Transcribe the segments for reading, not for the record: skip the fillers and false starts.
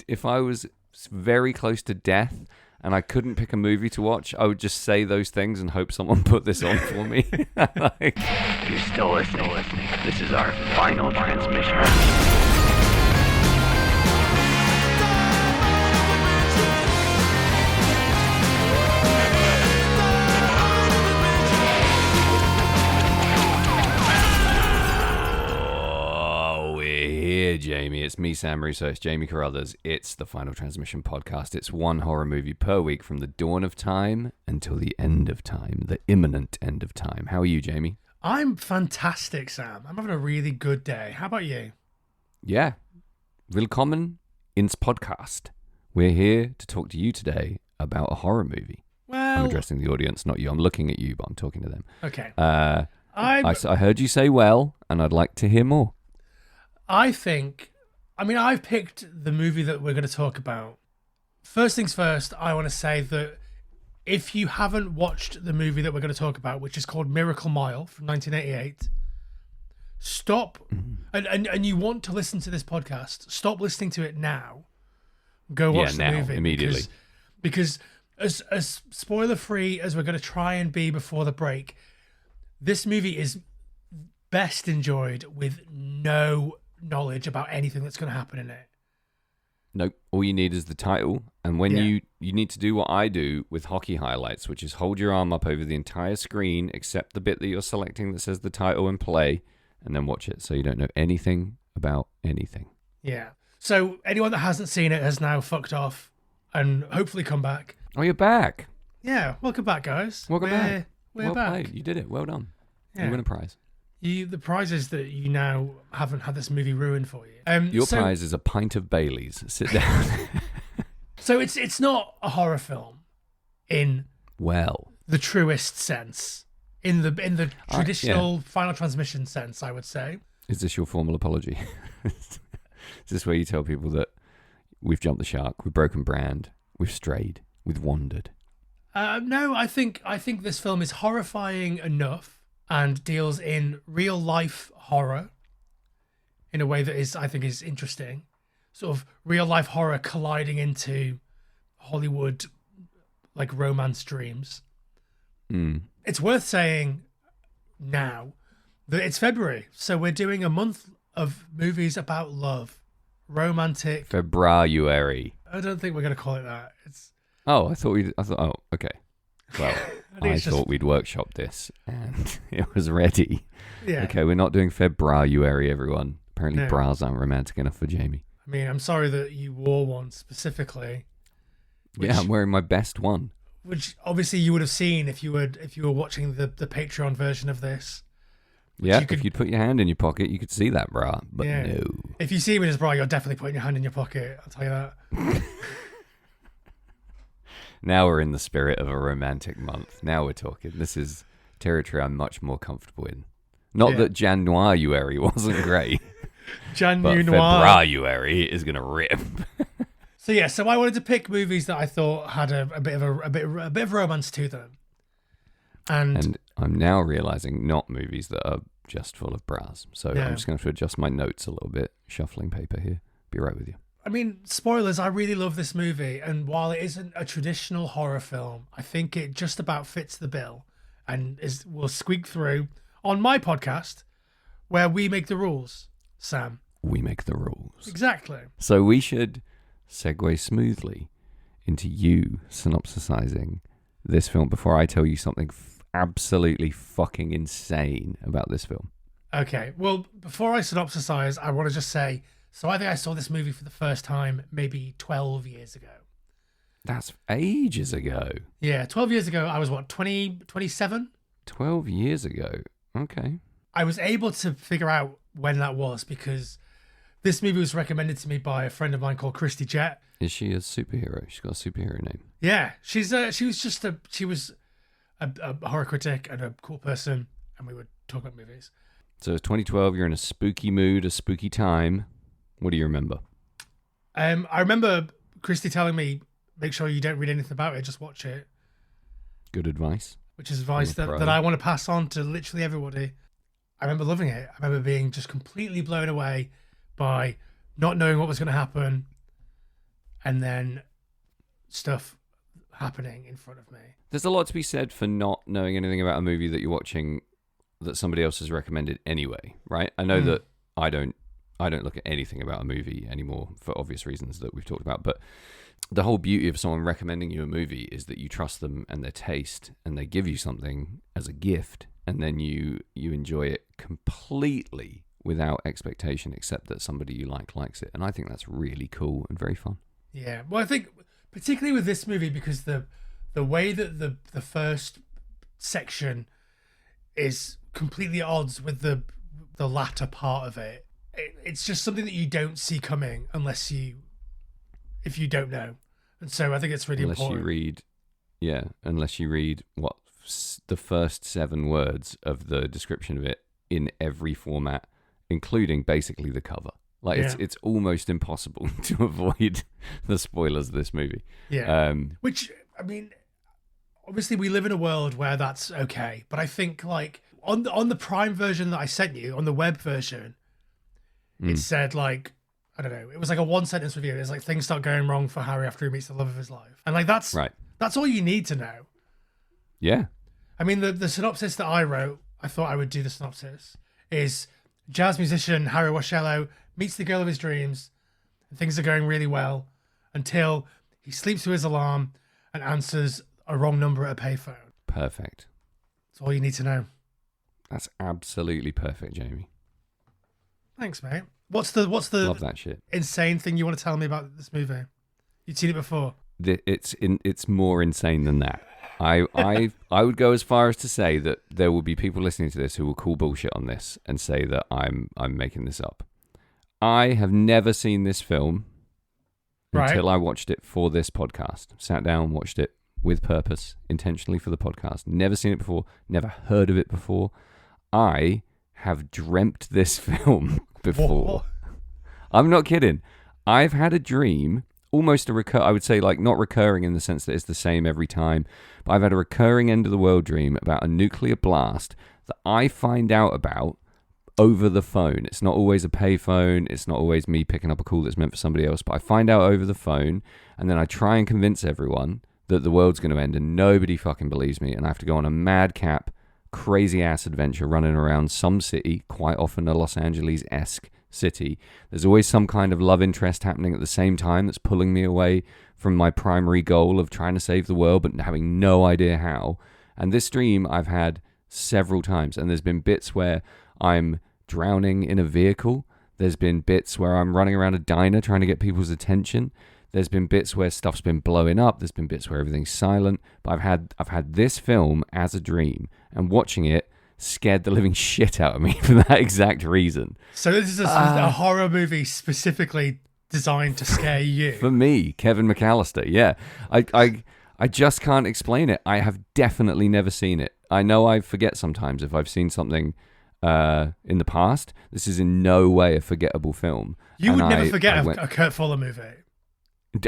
if I was very close to death and I couldn't pick a movie to watch, I would just say those things and hope someone put this on for me. Like, You're still listening. This is our final transmission. Jamie, it's me, Sam Russo, it's Jamie Carruthers, it's the Final Transmission podcast. It's one horror movie per week from the dawn of time until the end of time, the imminent end of time. How are you, Jamie? I'm fantastic, Sam. I'm having a really good day. How about you? Yeah, willkommen ins podcast. We're here to talk to you today about a horror movie. Well, I'm addressing the audience, not you. I'm looking at you, but I'm talking to them. Okay. I heard you say well, and I'd like to hear more. I've picked the movie that we're going to talk about. First things first, I want to say that if you haven't watched the movie that we're going to talk about, which is called Miracle Mile from 1988, stop, and you want to listen to this podcast, stop listening to it now. Go watch the movie. Immediately. Because as spoiler-free as we're going to try and be before the break, this movie is best enjoyed with no knowledge about anything that's going to happen in it. Nope. All you need is the title. And when you need to do what I do with hockey highlights, which is hold your arm up over the entire screen, except the bit that you're selecting that says the title and play, and then watch it so you don't know anything about anything. Yeah. So anyone that hasn't seen it has now fucked off and hopefully come back. Oh, you're back. Yeah. Welcome back, guys. Welcome back. We're well back. played. You did it. Well done. Yeah. You win a prize. The prize is that you now haven't had this movie ruined for you. Your prize is a pint of Baileys. Sit down. So it's not a horror film in the truest sense, in the traditional Final Transmission sense, I would say. Is this your formal apology? Is this where you tell people that we've jumped the shark, we've broken brand, we've strayed, we've wandered? No, I think this film is horrifying enough and deals in real life horror in a way that I think is interesting. Sort of real life horror colliding into Hollywood like romance dreams. It's worth saying now that it's February, so we're doing a month of movies about love, romantic. February. I don't think we're going to call it that. Oh, okay. Well, I thought we'd workshop this and it was ready. Yeah. Okay, we're not doing February, everyone. Apparently bras aren't romantic enough for Jamie. I mean, I'm sorry that you wore one specifically. Yeah, I'm wearing my best one. Which obviously you would have seen if you were watching the Patreon version of this. Yeah, if you'd put your hand in your pocket, you could see that bra, but no. If you see me in his bra, you're definitely putting your hand in your pocket, I'll tell you that. Now we're in the spirit of a romantic month. Now we're talking. This is territory I'm much more comfortable in. Not that January wasn't great. But February is going to rip. So I wanted to pick movies that I thought had a bit of romance to them. And I'm now realizing not movies that are just full of bras. So I'm just going to adjust my notes a little bit. Shuffling paper here. Be right with you. I mean, spoilers, I really love this movie. And while it isn't a traditional horror film, I think it just about fits the bill and will squeak through on my podcast where we make the rules, Sam. We make the rules. Exactly. So we should segue smoothly into you synopsisizing this film before I tell you something absolutely fucking insane about this film. Okay. Well, before I synopsisize, I want to just say, so I think I saw this movie for the first time maybe 12 years ago. That's ages ago. Yeah, 12 years ago. I was, 27? 12 years ago. Okay. I was able to figure out when that was because this movie was recommended to me by a friend of mine called Christy Jett. Is she a superhero? She's got a superhero name. Yeah, she was a horror critic and a cool person, and we would talk about movies. So it's 2012. You're in a spooky mood, a spooky time. What do you remember? I remember Christy telling me, make sure you don't read anything about it, just watch it. Good advice. Which is advice that I want to pass on to literally everybody. I remember loving it. I remember being just completely blown away by not knowing what was going to happen, and then stuff happening in front of me. There's a lot to be said for not knowing anything about a movie that you're watching that somebody else has recommended anyway, right? I know that I don't look at anything about a movie anymore for obvious reasons that we've talked about, but the whole beauty of someone recommending you a movie is that you trust them and their taste, and they give you something as a gift, and then you enjoy it completely without expectation, except that somebody you likes it. And I think that's really cool and very fun. Yeah, well, I think particularly with this movie, because the way that the first section is completely at odds with the latter part of it. It's just something that you don't see coming if you don't know. And so I think it's really important. Unless you read what the first 7 words of the description of it in every format, including basically the cover. Like it's almost impossible to avoid the spoilers of this movie. Yeah. Which, I mean, obviously we live in a world where that's okay, but I think like on the Prime version that I sent you, on the web version, it said like, I don't know, it was like a 1-sentence review. It's like things start going wrong for Harry after he meets the love of his life. And like that's all you need to know. Yeah. I mean, the synopsis that I wrote, I thought I would do the synopsis, is jazz musician Harry Washello meets the girl of his dreams, and things are going really well until he sleeps through his alarm and answers a wrong number at a payphone. Perfect. That's all you need to know. That's absolutely perfect, Jamie. Thanks, mate. What's the Love that shit. insane thing you want to tell me about this movie? You'd seen it before. It's more insane than that. I would go as far as to say that there will be people listening to this who will call bullshit on this and say that I'm making this up. I have never seen this film until I watched it for this podcast. Sat down, watched it with purpose, intentionally for the podcast. Never seen it before, never heard of it before. I have dreamt this film before. I'm not kidding. I've had a dream, almost I would say like not recurring in the sense that it's the same every time, but I've had a recurring end of the world dream about a nuclear blast that I find out about over the phone. It's not always a payphone. It's not always me picking up a call that's meant for somebody else, but I find out over the phone, and then I try and convince everyone that the world's going to end, and nobody fucking believes me, and I have to go on a madcap, crazy-ass adventure running around some city, quite often a Los Angeles-esque city. There's always some kind of love interest happening at the same time that's pulling me away from my primary goal of trying to save the world, but having no idea how. And this dream I've had several times, and there's been bits where I'm drowning in a vehicle. There's been bits where I'm running around a diner trying to get people's attention. There's been bits where stuff's been blowing up. There's been bits where everything's silent. But I've had this film as a dream, and watching it scared the living shit out of me for that exact reason. So this is a horror movie specifically designed to scare you. For me, Kevin McAllister, yeah. I just can't explain it. I have definitely never seen it. I know I forget sometimes if I've seen something in the past. This is in no way a forgettable film. You would never forget a Kurt Fuller movie.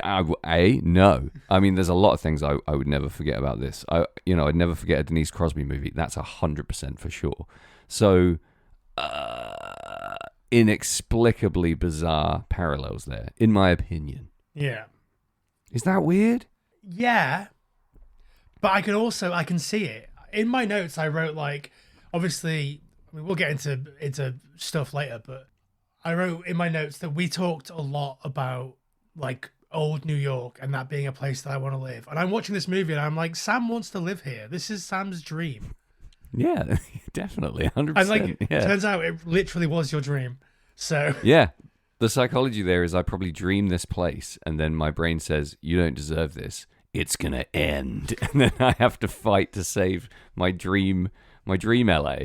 No. I mean, there's a lot of things I would never forget about this. I'd never forget a Denise Crosby movie. That's 100% for sure. So, inexplicably bizarre parallels there, in my opinion. Yeah. Is that weird? Yeah. But I can see it. In my notes, I wrote like, obviously, I mean, we'll get into stuff later, but I wrote in my notes that we talked a lot about like old New York and that being a place that I want to live. And I'm watching this movie and I'm like, Sam wants to live here. This is Sam's dream. Yeah, definitely. 100%. And like, yeah. Turns out it literally was your dream. So yeah, the psychology there is I probably dream this place and then my brain says, you don't deserve this. It's going to end. And then I have to fight to save my dream LA.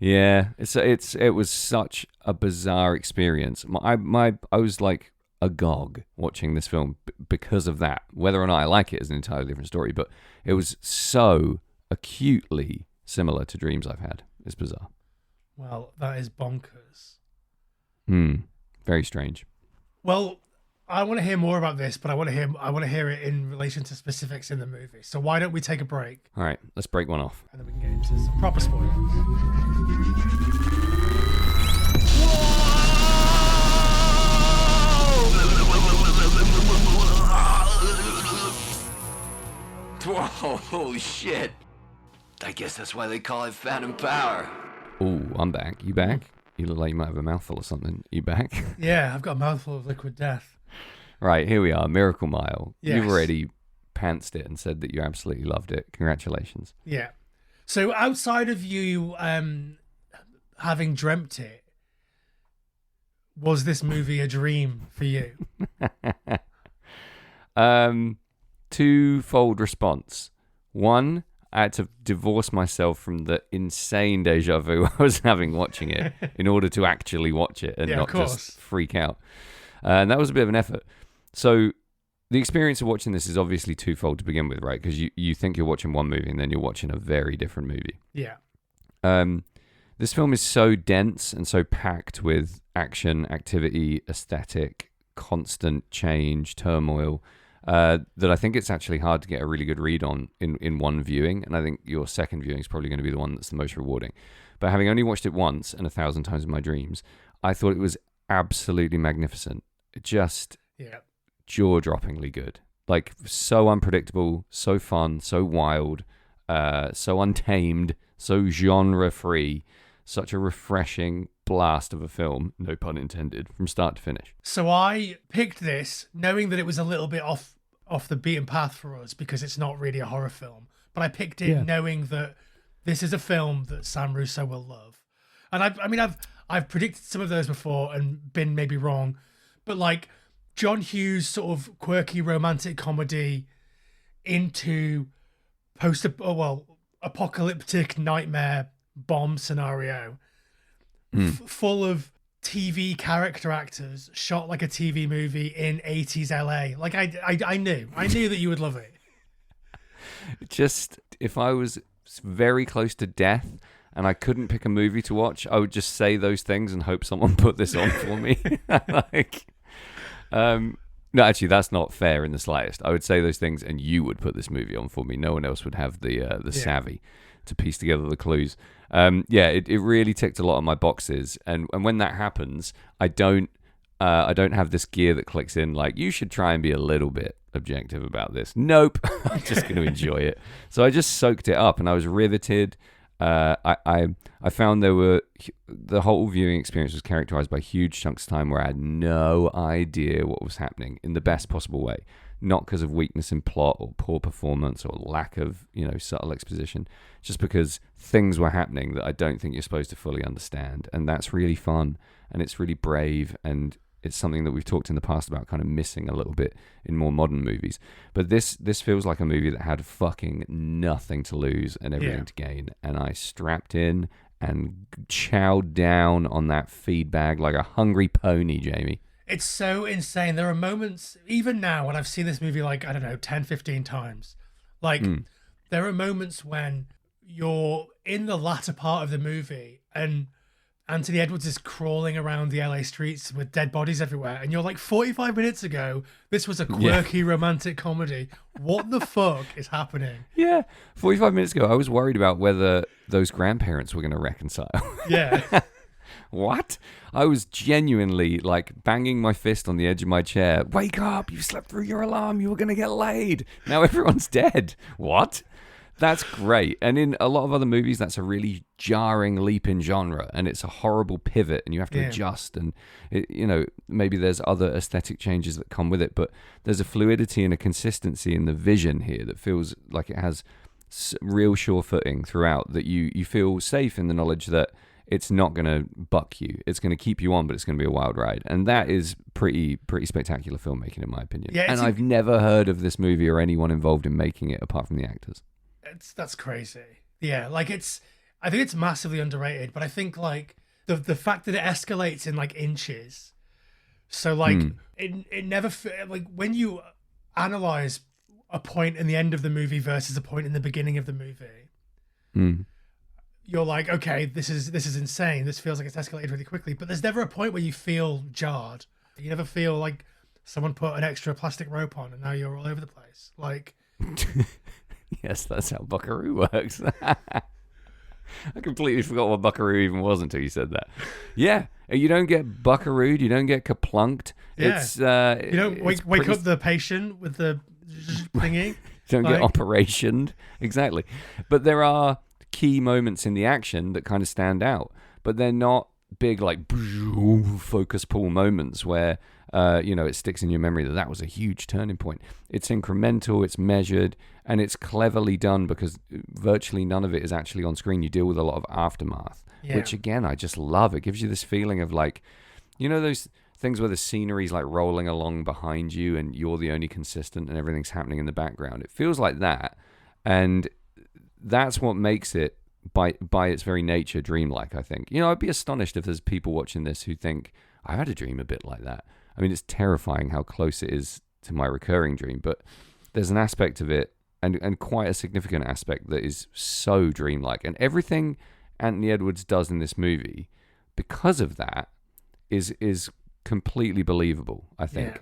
Yeah, it was such a bizarre experience. I was like agog watching this film because of that. Whether or not I like it is an entirely different story, but it was so acutely similar to dreams I've had. It's bizarre. Well, that is bonkers. Very strange. Well, I want to hear more about this, but I want to hear it in relation to specifics in the movie. So why don't we take a break? All right, let's break one off. And then we can get into some proper spoilers. Oh, shit. I guess that's why they call it Phantom Power. Oh, I'm back. You back? You look like you might have a mouthful or something. You back? Yeah, I've got a mouthful of liquid death. Right, here we are. Miracle Mile. Yes. You've already pantsed it and said that you absolutely loved it. Congratulations. Yeah. So outside of you having dreamt it, was this movie a dream for you? Twofold response. One, I had to divorce myself from the insane deja vu I was having watching it in order to actually watch it and Yeah, not of course. just freak out. And that was a bit of an effort. So the experience of watching this is obviously twofold to begin with, right? Because you think you're watching one movie and then you're watching a very different movie. Yeah. This film is so dense and so packed with action, activity, aesthetic, constant change, turmoil, that I think it's actually hard to get a really good read on in one viewing. And I think your second viewing is probably going to be the one that's the most rewarding. But having only watched it once and 1,000 times in my dreams, I thought it was absolutely magnificent. Just jaw-droppingly good. Like, so unpredictable, so fun, so wild, so untamed, so genre-free. Such a refreshing blast of a film, no pun intended, from start to finish. So I picked this knowing that it was a little bit off the beaten path for us because it's not really a horror film. But I picked it knowing that this is a film that Sam Russo will love. And I've predicted some of those before and been maybe wrong. But like John Hughes' sort of quirky romantic comedy into apocalyptic nightmare bomb scenario full of TV character actors shot like a TV movie in 80s LA. Like I knew that you would love it. Just if I was very close to death and I couldn't pick a movie to watch, I would just say those things and hope someone put this on for me. No, actually, that's not fair in the slightest. I would say those things and you would put this movie on for me. No one else would have the savvy to piece together the clues. It really ticked a lot of my boxes, and when that happens, I don't have this gear that clicks in like you should try and be a little bit objective about this. Nope, I'm just going to enjoy it. So I just soaked it up, and I was riveted. I found the whole viewing experience was characterized by huge chunks of time where I had no idea what was happening in the best possible way. Not because of weakness in plot or poor performance or lack of, subtle exposition, just because things were happening that I don't think you're supposed to fully understand. And that's really fun, and it's really brave, and it's something that we've talked in the past about kind of missing a little bit in more modern movies. But this feels like a movie that had fucking nothing to lose and everything to gain. And I strapped in and chowed down on that feed bag like a hungry pony, Jamie. It's so insane. There are moments, even now, when I've seen this movie like, 10, 15 times. Like, there are moments when you're in the latter part of the movie and Anthony Edwards is crawling around the LA streets with dead bodies everywhere. And you're like, 45 minutes ago, this was a quirky romantic comedy. What the fuck is happening? Yeah. 45 minutes ago, I was worried about whether those grandparents were going to reconcile. Yeah. What? I was genuinely like banging my fist on the edge of my chair. Wake up! You slept through your alarm. You were going to get laid. Now everyone's dead. What? That's great. And in a lot of other movies, that's a really jarring leap in genre, and it's a horrible pivot, and you have to adjust. And maybe there's other aesthetic changes that come with it, but there's a fluidity and a consistency in the vision here that feels like it has real sure footing throughout. That you feel safe in the knowledge that it's not going to buck you. It's going to keep you on, but it's going to be a wild ride. And that is pretty spectacular filmmaking, in my opinion. Yeah, and I've never heard of this movie or anyone involved in making it apart from the actors. That's crazy. Yeah, like I think it's massively underrated, but I think like the fact that it escalates in like inches. So like it never, like when you analyze a point in the end of the movie versus a point in the beginning of the movie, you're like, okay, this is insane. This feels like it's escalated really quickly. But there's never a point where you feel jarred. You never feel like someone put an extra plastic rope on and now you're all over the place. Like, yes, that's how Buckaroo works. I completely forgot what Buckaroo even was until you said that. Yeah, you don't get Buckarooed, you don't get kaplunked. Yeah. It's you don't wake up the patient with the thingy. Don't get Like- operationed. Exactly. But there are key moments in the action that kind of stand out, but they're not big like focus pull moments where it sticks in your memory that was a huge turning point. It's incremental, it's measured, and it's cleverly done because virtually none of it is actually on screen. You deal with a lot of aftermath, which again I just love. It gives you this feeling of like, those things where the scenery's like rolling along behind you and you're the only consistent and everything's happening in the background. It feels like that, and that's what makes it by its very nature dreamlike, I think. I'd be astonished if there's people watching this who think I had a dream a bit like that. I mean, it's terrifying how close it is to my recurring dream, but there's an aspect of it, and quite a significant aspect, that is so dreamlike. And everything Anthony Edwards does in this movie, because of that, is completely believable, I think. Yeah.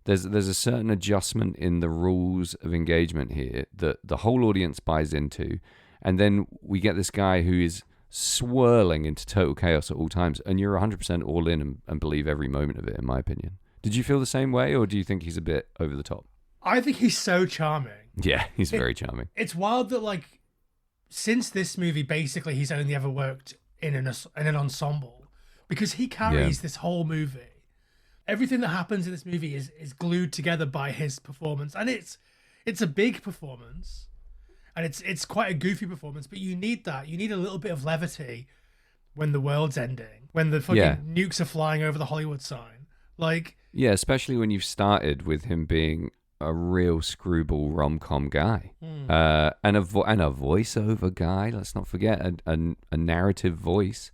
There's a certain adjustment in the rules of engagement here that the whole audience buys into, and then we get this guy who is swirling into total chaos at all times, and you're 100% all in and believe every moment of it, in my opinion. Did you feel the same way, or do you think he's a bit over the top? I think he's so charming. Yeah, he's very charming. It's wild that, like, since this movie, basically, he's only ever worked in an ensemble, because he carries this whole movie. Everything that happens in this movie is glued together by his performance, and it's a big performance. And it's quite a goofy performance, but you need that. You need a little bit of levity when the world's ending, when the fucking nukes are flying over the Hollywood sign. Like, yeah, especially when you've started with him being a real screwball rom-com guy, and a voiceover guy. Let's not forget a narrative voice.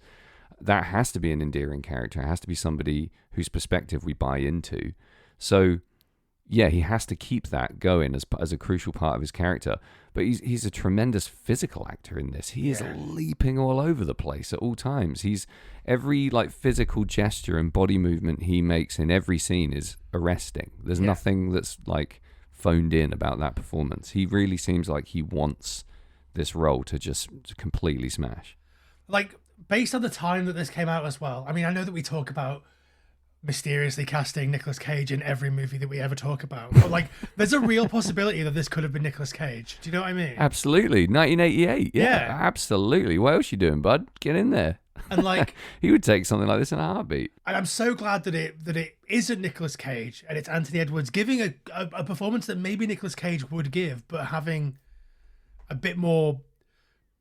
That has to be an endearing character. It has to be somebody whose perspective we buy into. So, yeah, he has to keep that going as a crucial part of his character. But he's a tremendous physical actor in this. He is leaping all over the place at all times. Every like physical gesture and body movement he makes in every scene is arresting. There's nothing that's like phoned in about that performance. He really seems like he wants this role to just completely smash. Like, based on the time that this came out as well. I mean, I know that we talk about mysteriously casting Nicolas Cage in every movie that we ever talk about, but like, there's a real possibility that this could have been Nicolas Cage. Do you know what I mean? Absolutely. 1988. Yeah, absolutely. What else you doing, bud? Get in there. And like, he would take something like this in a heartbeat. And I'm so glad that it isn't Nicolas Cage and it's Anthony Edwards giving a performance that maybe Nicolas Cage would give, but having a bit more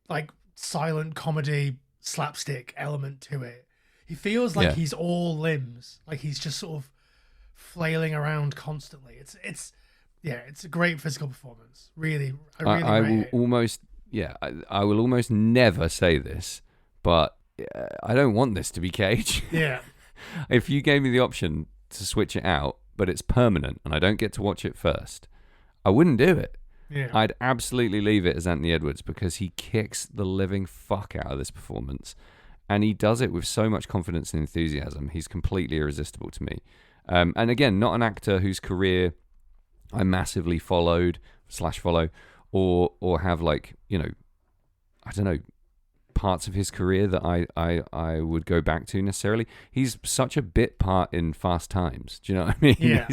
like silent comedy slapstick element to it. He feels like he's all limbs, like he's just sort of flailing around constantly. It's a great physical performance. Really, I will almost I will almost never say this, but I don't want this to be Cage. Yeah. If you gave me the option to switch it out, but it's permanent and I don't get to watch it first, I wouldn't do it. Yeah. I'd absolutely leave it as Anthony Edwards because he kicks the living fuck out of this performance. And he does it with so much confidence and enthusiasm. He's completely irresistible to me. And again, not an actor whose career I massively follow, or have like, I don't know, parts of his career that I would go back to necessarily. He's such a bit part in Fast Times. Do you know what I mean? Yeah.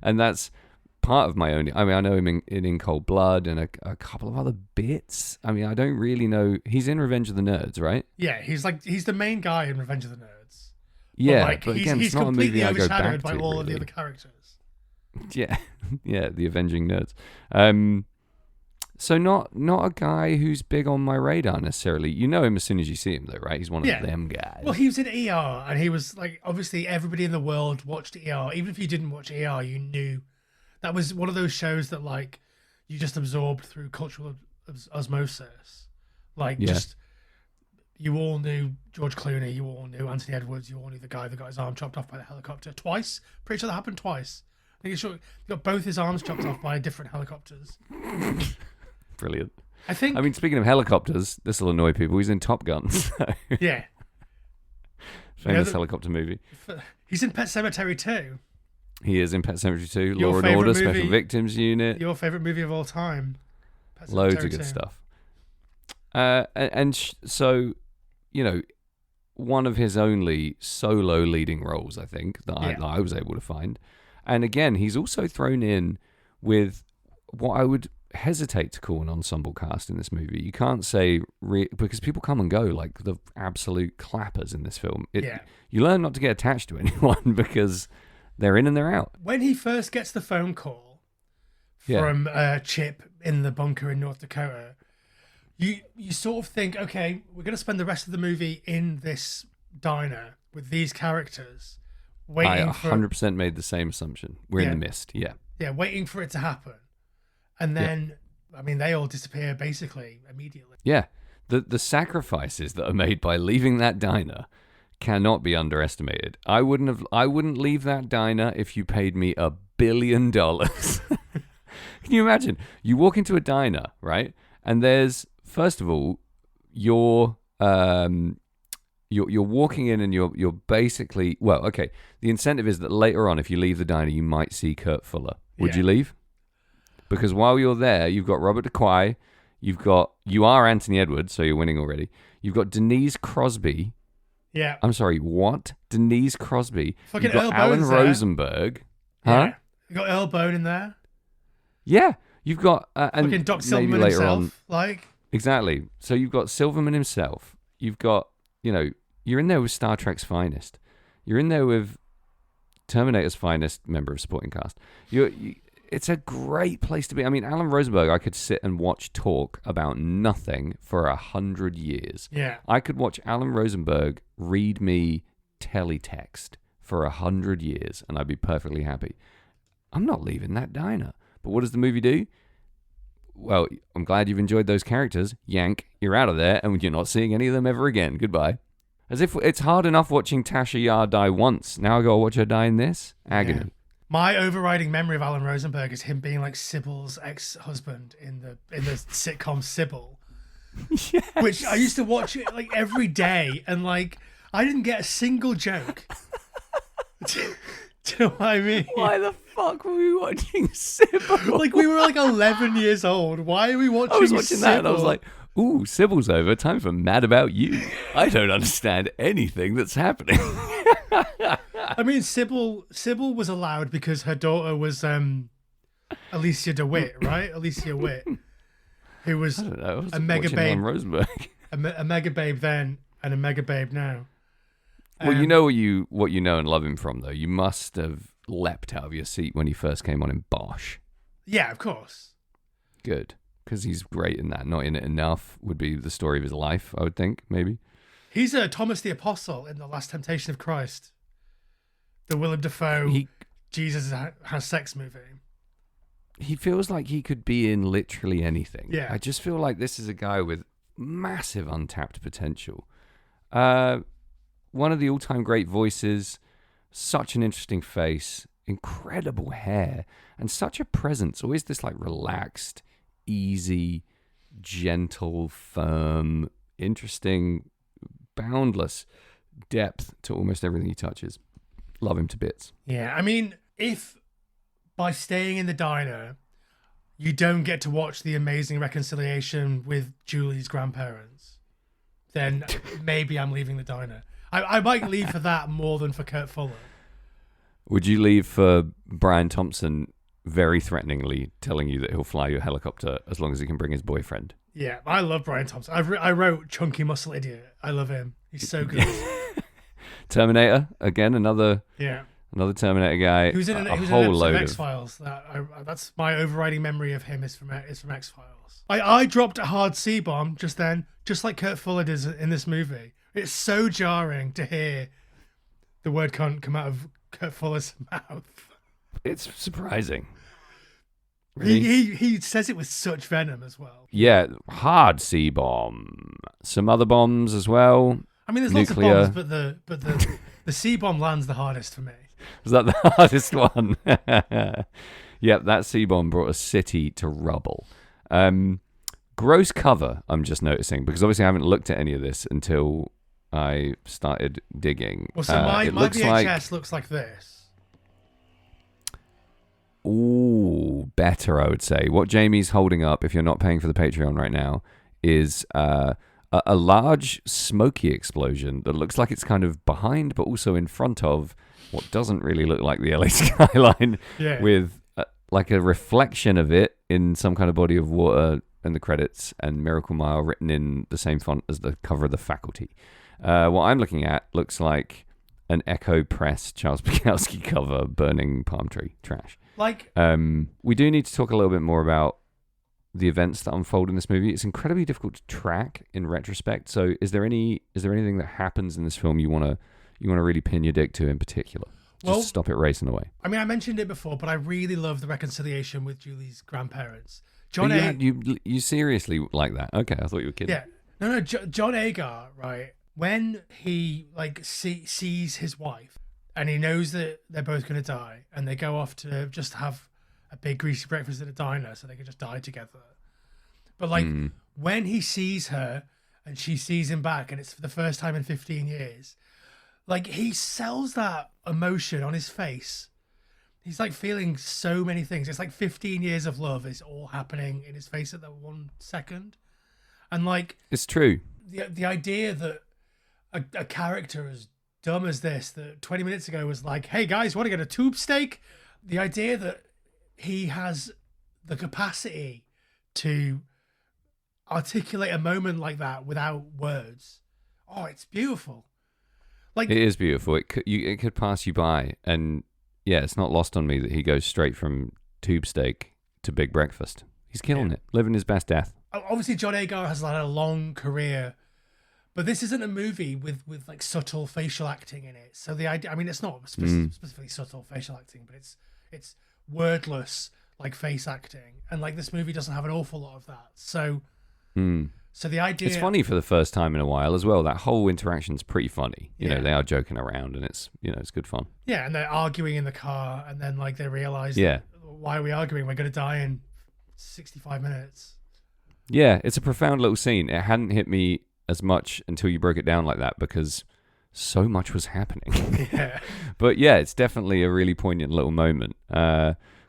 And that's part of my own. I mean, I know him in Cold Blood and a couple of other bits. I mean, I don't really know. He's in Revenge of the Nerds, right? Yeah, he's the main guy in Revenge of the Nerds. Yeah, but again, he's it's not a completely movie I go overshadowed back by to, all of the really. other characters. Yeah, yeah, the Avenging Nerds. So not a guy who's big on my radar necessarily. You know him as soon as you see him, though, right? He's one of them guys. Well, he was in ER, and he was like, obviously, everybody in the world watched ER. Even if you didn't watch ER, you knew that was one of those shows that like you just absorbed through cultural osmosis. Like, just you all knew George Clooney, you all knew Anthony Edwards, you all knew the guy that got his arm chopped off by the helicopter twice. Pretty sure that happened twice. I think he got both his arms chopped off by different helicopters. Brilliant. I mean, speaking of helicopters, this will annoy people. He's in Top Gun. So. Yeah. Famous helicopter movie. He's in Pet Sematary 2. He is in Pet Sematary 2, Your Law and favourite Order, movie, Special Victims Unit. Your favourite movie of all time. Pet Loads Sematary of good 2. stuff. So, one of his only solo leading roles, I think, that I was able to find. And again, he's also thrown in with what I would hesitate to call an ensemble cast in this movie. You can't say because people come and go like the absolute clappers in this film. You learn not to get attached to anyone because they're in and they're out. When he first gets the phone call from Chip in the bunker in North Dakota, you sort of think, okay, we're going to spend the rest of the movie in this diner with these characters. I 100% made the same assumption. We're in the mist, Yeah, waiting for it to happen. And then, I mean, they all disappear basically immediately. Yeah. The sacrifices that are made by leaving that diner cannot be underestimated. I wouldn't leave that diner if you paid me $1 billion. Can you imagine? You walk into a diner, right? And there's, first of all, you're walking in and you're basically, well, okay, the incentive is that later on, if you leave the diner, you might see Kurt Fuller. Would you leave? Because while you're there, you've got Robert DeQuay, you are Anthony Edwards, so you're winning already. You've got Denise Crosby. Yeah. I'm sorry, what? Denise Crosby. Fucking You've got Earl Alan Bone's there. Rosenberg. Huh? Yeah. You got Earl Bone in there. Yeah. You've got and Fucking Doc maybe Silverman later himself. on. Like. Exactly. So you've got Silverman himself. You've got, you're in there with Star Trek's finest. You're in there with Terminator's finest member of supporting cast. It's a great place to be. I mean, Alan Rosenberg, I could sit and watch talk about nothing for 100 years. Yeah. I could watch Alan Rosenberg read me teletext for 100 years, and I'd be perfectly happy. I'm not leaving that diner. But what does the movie do? Well, I'm glad you've enjoyed those characters. Yank, you're out of there, and you're not seeing any of them ever again. Goodbye. As if it's hard enough watching Tasha Yar die once. Now I gotta watch her die in this? Agony. Yeah. My overriding memory of Alan Rosenberg is him being like Sybil's ex-husband in the sitcom Sybil. Yes. Which I used to watch it like every day, and like I didn't get a single joke. Do you know what I mean? Why the fuck were we watching Sybil? Like we were like 11 years old. Why are we watching? I was watching Sybil? that and I was like, "Ooh, Sybil's over. Time for Mad About You." I don't understand anything that's happening. I mean, Sybil was allowed because her daughter was Alicia DeWitt, right? Alicia Witt, who was a mega babe. Rosenberg. A mega babe then and a mega babe now. Well, you know what you know and love him from, though. You must have leapt out of your seat when he first came on in Bosch. Yeah, of course. Good, because he's great in that. Not in it enough would be the story of his life, I would think, maybe. He's Thomas the Apostle in The Last Temptation of Christ. The Willem Dafoe Jesus has sex movie. He feels like he could be in literally anything. Yeah. I just feel like this is a guy with massive untapped potential. One of the all-time great voices, such an interesting face, incredible hair, and such a presence. Always this like relaxed, easy, gentle, firm, interesting, boundless depth to almost everything he touches. Love him to bits. Yeah, I mean, if by staying in the diner, you don't get to watch the amazing reconciliation with Julie's grandparents, then maybe I'm leaving the diner. I might leave for that more than for Kurt Fuller. Would you leave for Brian Thompson very threateningly telling you that he'll fly your helicopter as long as he can bring his boyfriend? Yeah, I love Brian Thompson. I wrote Chunky Muscle Idiot. I love him. He's so good. Terminator, again, another Terminator guy. Who's in a whole load of X-Files. That's my overriding memory of him is from X-Files. I dropped a hard C-bomb just then, just like Kurt Fuller does in this movie. It's so jarring to hear the word cunt come out of Kurt Fuller's mouth. It's surprising. Really? He says it with such venom as well. Yeah, hard C-bomb. Some other bombs as well. I mean, there's Nuclear. lots of bombs, but the C-bomb lands the hardest for me. Was that the hardest one? Yep, that C-bomb brought a city to rubble. Gross cover, I'm just noticing, because obviously I haven't looked at any of this until I started digging. Well, so my VHS looks like this. Ooh, better, I would say. What Jamie's holding up, if you're not paying for the Patreon right now, is a large smoky explosion that looks like it's kind of behind but also in front of what doesn't really look like the LA skyline, with like a reflection of it in some kind of body of water in the credits, and Miracle Mile written in the same font as the cover of The Faculty. What I'm looking at looks like an Echo Press Charles Bukowski cover, burning palm tree trash. Like, we do need to talk a little bit more about the events that unfold in this movie. It's incredibly difficult to track in retrospect. So, is there anything that happens in this film you want to really pin your dick to in particular? Just to stop it racing away. I mean, I mentioned it before, but I really love the reconciliation with Julie's grandparents. You seriously like that? Okay, I thought you were kidding. Yeah, no. John Agar, right? When he sees his wife and he knows that they're both going to die, and they go off to just have a big greasy breakfast at a diner so they can just die together. But when he sees her and she sees him back, and it's for the first time in 15 years, like, he sells that emotion on his face. He's like feeling so many things. It's like 15 years of love is all happening in his face at that 1 second. And like, it's true. The idea that a character as dumb as this, that 20 minutes ago was like, hey guys, want to get a tube steak? The idea that he has the capacity to articulate a moment like that without words. Oh, it's beautiful. Like, it is beautiful. It could pass you by, and yeah, it's not lost on me that he goes straight from tube steak to big breakfast. He's killing it, living his best death. Obviously, John Agar has had a long career, but this isn't a movie with like subtle facial acting in it. So the idea, I mean, it's not specifically subtle facial acting, but it's wordless like face acting, and like this movie doesn't have an awful lot of that. So. So the idea... It's funny for the first time in a while as well. That whole interaction's pretty funny. You know, they are joking around, and it's good fun. Yeah, and they're arguing in the car, and then like they realize, why are we arguing? We're going to die in 65 minutes. Yeah, it's a profound little scene. It hadn't hit me as much until you broke it down like that, because so much was happening. Yeah. But yeah, it's definitely a really poignant little moment.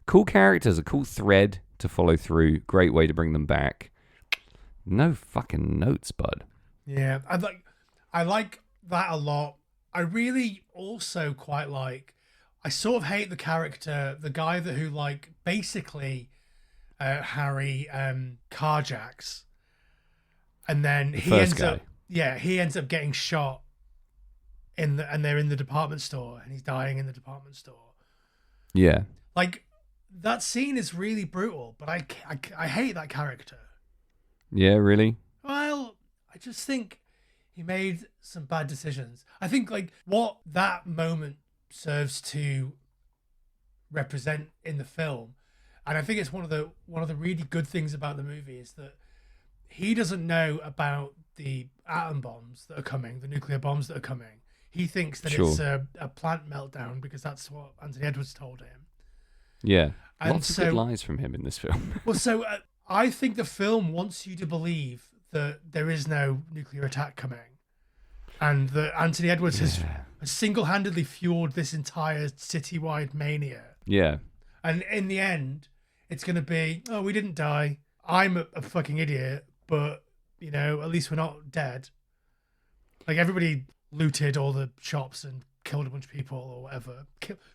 Cool characters, a cool thread to follow through. Great way to bring them back. No fucking notes, bud. Yeah, I like that a lot. I really also quite like... I sort of hate the character, the guy who like basically Harry carjacks, and then he ends up getting shot and they're in the department store, and he's dying in the department store. Yeah, like that scene is really brutal, but I hate that character. Yeah, really? Well, I just think he made some bad decisions. I think like what that moment serves to represent in the film, and I think it's one of the really good things about the movie, is that he doesn't know about the atom bombs that are coming, the nuclear bombs that are coming. He thinks that it's a plant meltdown because that's what Anthony Edwards told him. Yeah, and lots of good lies from him in this film. Well, so I think the film wants you to believe that there is no nuclear attack coming, and that Anthony Edwards has single-handedly fueled this entire citywide mania. Yeah. And in the end, it's going to be, oh, we didn't die. I'm a fucking idiot, but, you know, at least we're not dead. Like, everybody looted all the shops and killed a bunch of people or whatever.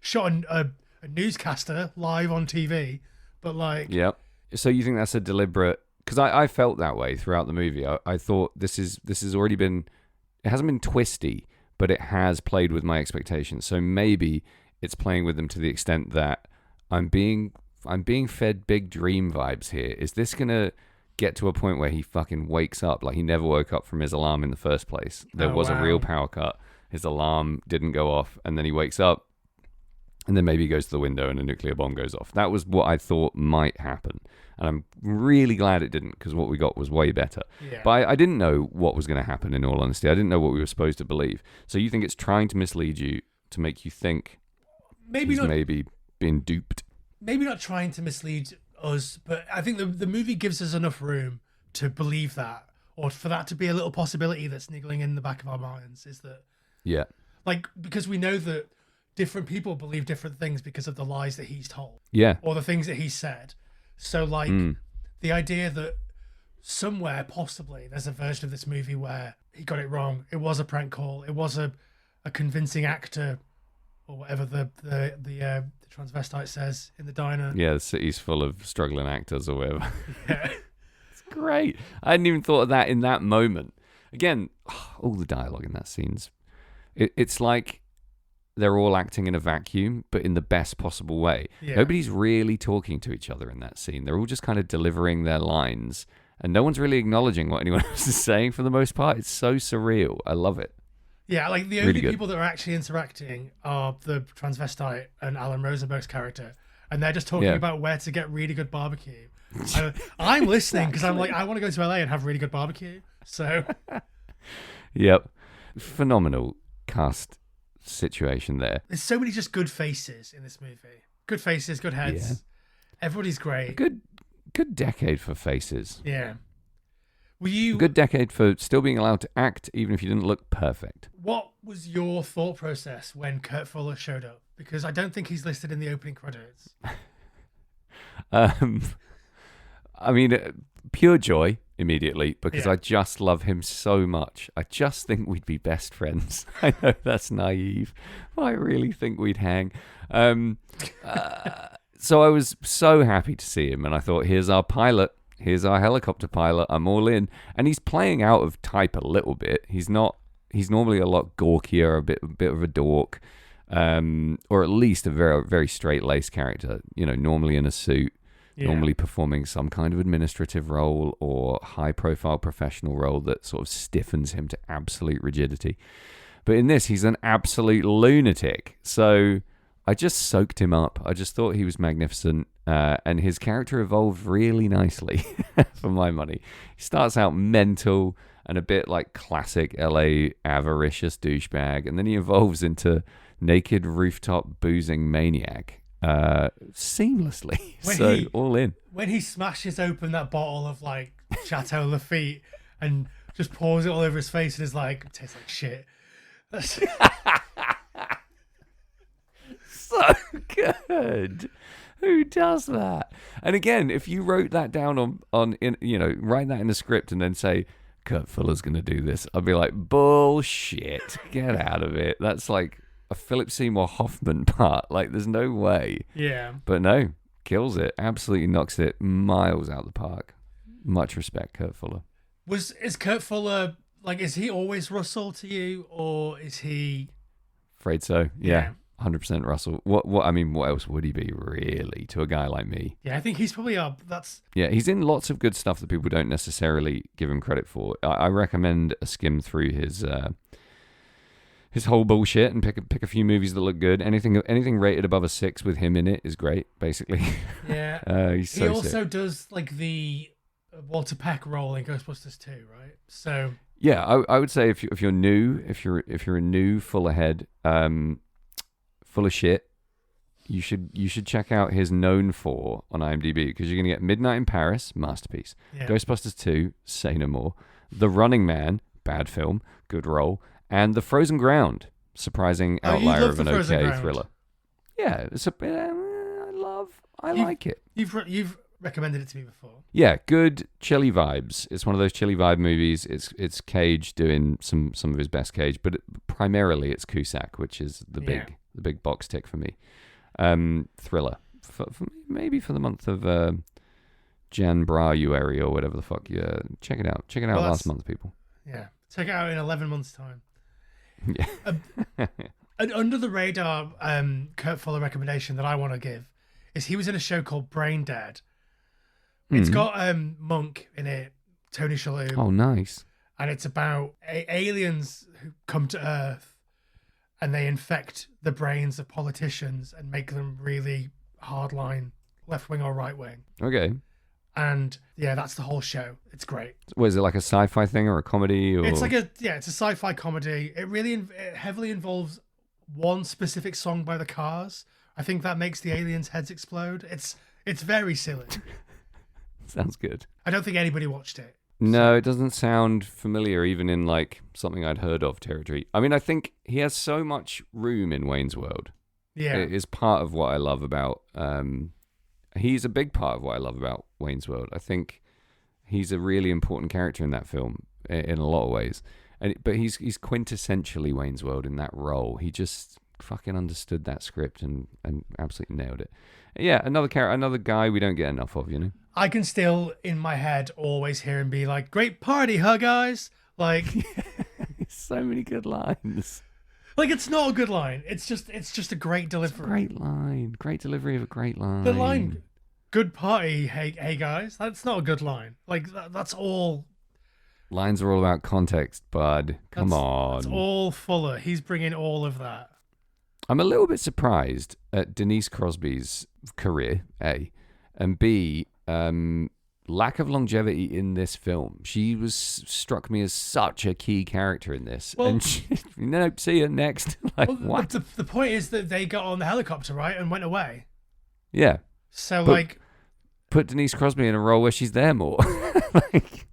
Shot a newscaster live on TV, but like... Yep. So you think that's a deliberate... Because I felt that way throughout the movie. I thought this has already been... It hasn't been twisty, but it has played with my expectations. So maybe it's playing with them to the extent that I'm being fed big dream vibes here. Is this going to get to a point where he fucking wakes up like he never woke up from his alarm in the first place? There was a real power cut. His alarm didn't go off, and then he wakes up, and then maybe he goes to the window and a nuclear bomb goes off. That was what I thought might happen. And I'm really glad it didn't, because what we got was way better. Yeah. But I didn't know what was going to happen, in all honesty. I didn't know what we were supposed to believe. So you think it's trying to mislead you to make you think maybe being duped? Maybe not trying to mislead us, but I think the movie gives us enough room to believe that, or for that to be a little possibility that's niggling in the back of our minds, is that... Yeah. Like, because we know that different people believe different things because of the lies that he's told. Yeah. Or the things that he said. So, like, the idea that somewhere, possibly, there's a version of this movie where he got it wrong. It was a prank call. It was a convincing actor, or whatever the transvestite says in the diner. Yeah, the city's full of struggling actors or whatever. Yeah. It's great. I hadn't even thought of that in that moment. Again, all the dialogue in that scene's... It's like they're all acting in a vacuum, but in the best possible way. Yeah. Nobody's really talking to each other in that scene. They're all just kind of delivering their lines, and no one's really acknowledging what anyone else is saying for the most part. It's so surreal. I love it. Yeah, like the Really only good. people that are actually interacting are the transvestite and Alan Rosenberg's character, and they're just talking Yeah. about where to get really good barbecue. I'm listening because I'm like, I want to go to LA and have really good barbecue. So Yep. Phenomenal cast situation there. there's so many just good faces in this movie. Good faces, good heads. Yeah. Everybody's great. Good decade for faces. Yeah. Were you? A good decade for still being allowed to act, even if you didn't look perfect. What was your thought process when Kurt Fuller showed up? Because I don't think he's listed in the opening credits. I mean, pure joy immediately, because Yeah. I just love him so much. I just think we'd be best friends. I know that's naive, but I really think we'd hang. So I was so happy to see him, and I thought, here's our pilot. Here's our helicopter pilot. I'm all in. And he's playing out of type a little bit. He's normally a lot gawkier, a bit of a dork, or at least a very, very straight-laced character, normally in a suit, normally performing some kind of administrative role or high-profile professional role that sort of stiffens him to absolute rigidity. But in this, he's an absolute lunatic. So I just soaked him up. I just thought he was magnificent. And his character evolved really nicely for my money. He starts out mental and a bit like classic LA avaricious douchebag, and then he evolves into naked rooftop boozing maniac seamlessly. All in. When he smashes open that bottle of like Chateau Lafite and just pours it all over his face and is like, it tastes like shit. So good. Who does that? And again, if you wrote that down write that in a script and then say, Kurt Fuller's going to do this, I'd be like, bullshit. Get out of it. That's like a Philip Seymour Hoffman part. Like, there's no way. Yeah. But no, kills it. Absolutely knocks it miles out the park. Much respect, Kurt Fuller. Is Kurt Fuller, like, is he always Russell to you, or is he... Afraid so. Yeah. 100% Russell. What else would he be, really, to a guy like me? Yeah, I think he's probably Yeah, he's in lots of good stuff that people don't necessarily give him credit for. I recommend a skim through his whole bullshit and pick a few movies that look good. Anything rated above a 6 with him in it is great, basically. Yeah. He's so he also sick. does, like, the Walter Peck role in Ghostbusters 2, right? So... Yeah, I would say if you're new, if you're a new Fuller head, full of shit, you should check out his known for on IMDb, because you're gonna get Midnight in Paris, masterpiece, Yeah. Ghostbusters 2, say no more, The Running Man, bad film, good role, and The Frozen Ground, surprising Oh, you outlier love of an The Frozen okay Ground. thriller. Yeah, I like it. You've recommended it to me before. Yeah, good chilly vibes. It's one of those chilly vibe movies. It's Cage doing some of his best Cage, but primarily it's Cusack, which is the big box tick for me. Thriller for maybe for the month of January or whatever the fuck. Yeah, check it out. Check it out last month, people. Yeah, check it out in 11 months' time. Yeah. An under the radar Kurt Fuller recommendation that I want to give is he was in a show called Brain Dead. It's got Monk in it, Tony Shalhoub. Oh, nice. And it's about aliens who come to Earth and they infect the brains of politicians and make them really hardline, left wing or right wing. Okay. And yeah, that's the whole show. It's great. Was it like a sci-fi thing or a comedy? Or... It's it's a sci-fi comedy. It heavily involves one specific song by the Cars. I think that makes the aliens' heads explode. It's very silly. Sounds good. I don't think anybody watched it. No, it doesn't sound familiar, even in like something I'd heard of territory. I mean, I think he has so much room in Wayne's World. Yeah. It is part of what I love about. He's a big part of what I love about Wayne's World. I think he's a really important character in that film in a lot of ways. But he's quintessentially Wayne's World in that role. He just fucking understood that script and absolutely nailed it. Yeah, another guy we don't get enough of, you know. I can still, in my head, always hear him be like, "Great party, huh, guys?" Like, So many good lines. like it's not a good line. It's just a great delivery. Great line. Great delivery of a great line. The line, "Good party, hey guys." That's not a good line. Like that's all. Lines are all about context, bud. Come on. It's all Fuller. He's bringing all of that. I'm a little bit surprised at Denise Crosby's career, A, and B, lack of longevity in this film. She struck me as such a key character in this. Well, and no, see you next. Like, well, what? The point is that they got on the helicopter, right, and went away. Yeah. So, But- like, Put Denise Crosby in a role where she's there more. Like,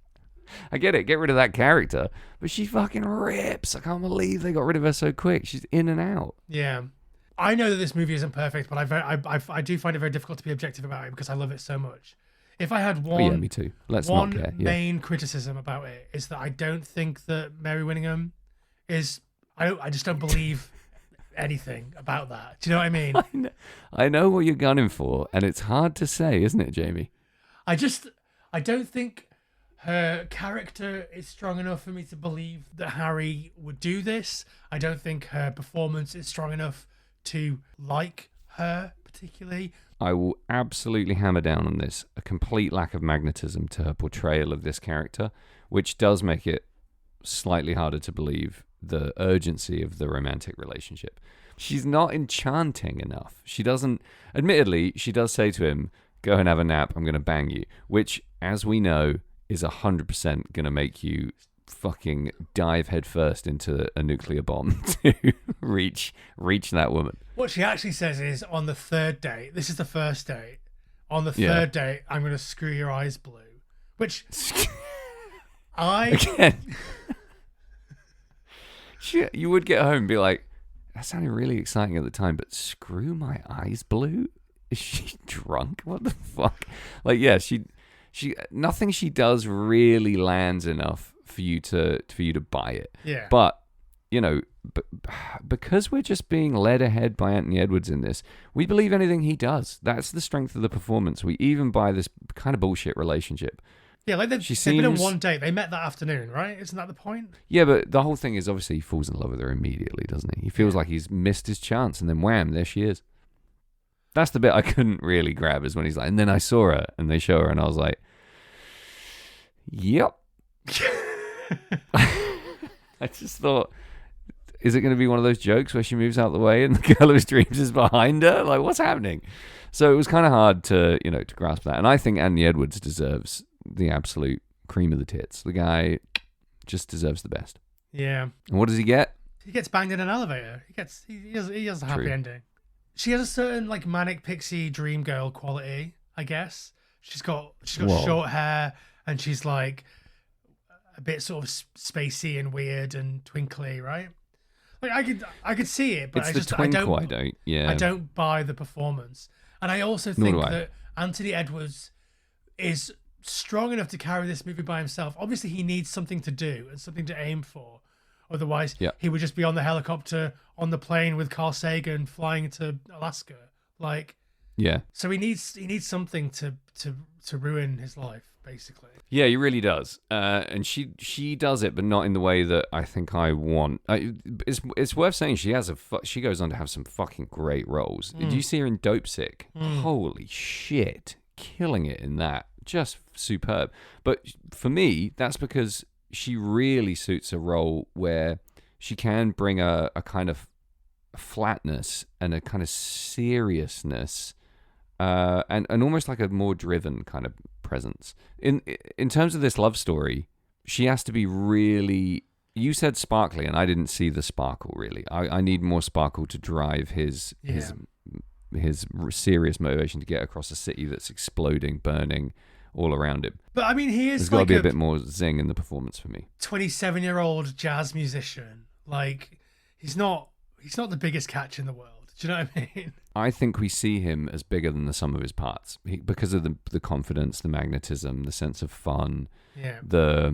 I get it. Get rid of that character. But she fucking rips. I can't believe they got rid of her so quick. She's in and out. yeah. I know that this movie isn't perfect, but I do find it very difficult to be objective about it because I love it so much. If I had one, Oh, yeah, me too. Let's one not care. Yeah. main criticism about it is that I don't think that Mary Winningham is. I just don't believe anything about that. Do you know what I mean? I know what you're gunning for, and it's hard to say, isn't it, Jamie? I don't think her character is strong enough for me to believe that Harry would do this. I don't think her performance is strong enough to like her particularly. I will absolutely hammer down on this. A complete lack of magnetism to her portrayal of this character, which does make it slightly harder to believe the urgency of the romantic relationship. She's not enchanting enough. She doesn't, admittedly, she does say to him, "Go and have a nap, I'm going to bang you," which, as we know, is 100% going to make you fucking dive headfirst into a nuclear bomb to reach that woman. What she actually says is, on the third date, this is the first date, on the Yeah. third date, I'm going to screw your eyes blue. Which I... Again. Shit, you would get home and be like, that sounded really exciting at the time, but screw my eyes blue? Is she drunk? What the fuck? Like, yeah, she nothing she does really lands enough for you to buy it. Yeah. But, you know, because we're just being led ahead by Anthony Edwards in this, we believe anything he does. That's the strength of the performance. We even buy this kind of bullshit relationship. Yeah, like they've been on one date. They met that afternoon, right? Isn't that the point? Yeah, but the whole thing is obviously he falls in love with her immediately, doesn't he? He feels like he's missed his chance, and then wham, there she is. That's the bit I couldn't really grab, is when he's like, and then I saw her, and they show her, and I was like, yep. I just thought, is it going to be one of those jokes where she moves out the way and the girl of his dreams is behind her? Like, what's happening? So it was kind of hard to grasp that. And I think Anthony Edwards deserves the absolute cream of the tits. The guy just deserves the best. Yeah. And what does he get? He gets banged in an elevator. He has a happy True. ending. She has a certain like manic pixie dream girl quality, I guess. She's got Whoa. short hair and she's like a bit sort of spacey and weird and twinkly, right? Like I could see it, but It's the twinkle I don't. Yeah. I don't buy the performance. And I also Nor think do I. that Anthony Edwards is strong enough to carry this movie by himself. Obviously, he needs something to do and something to aim for. Otherwise, Yeah. he would just be on the helicopter, on the plane with Carl Sagan, flying to Alaska. Like, Yeah. so he needs something to ruin his life, basically. Yeah, he really does. And she does it, but not in the way that I think I want. It's worth saying she goes on to have some fucking great roles. Did you see her in Dope Sick? Holy shit. Killing it in that. Just superb. But for me, that's because she really suits a role where she can bring a kind of flatness and a kind of seriousness and almost like a more driven kind of presence. In terms of this love story, she has to be really... You said sparkly, and I didn't see the sparkle, really. I need more sparkle to drive his serious motivation to get across a city that's exploding, burning all around him. But I mean, he is There's got to like be a bit more zing in the performance for me. 27-year-old jazz musician. Like, he's not the biggest catch in the world. Do you know what I mean? I think we see him as bigger than the sum of his parts because of the confidence, the magnetism, the sense of fun. Yeah.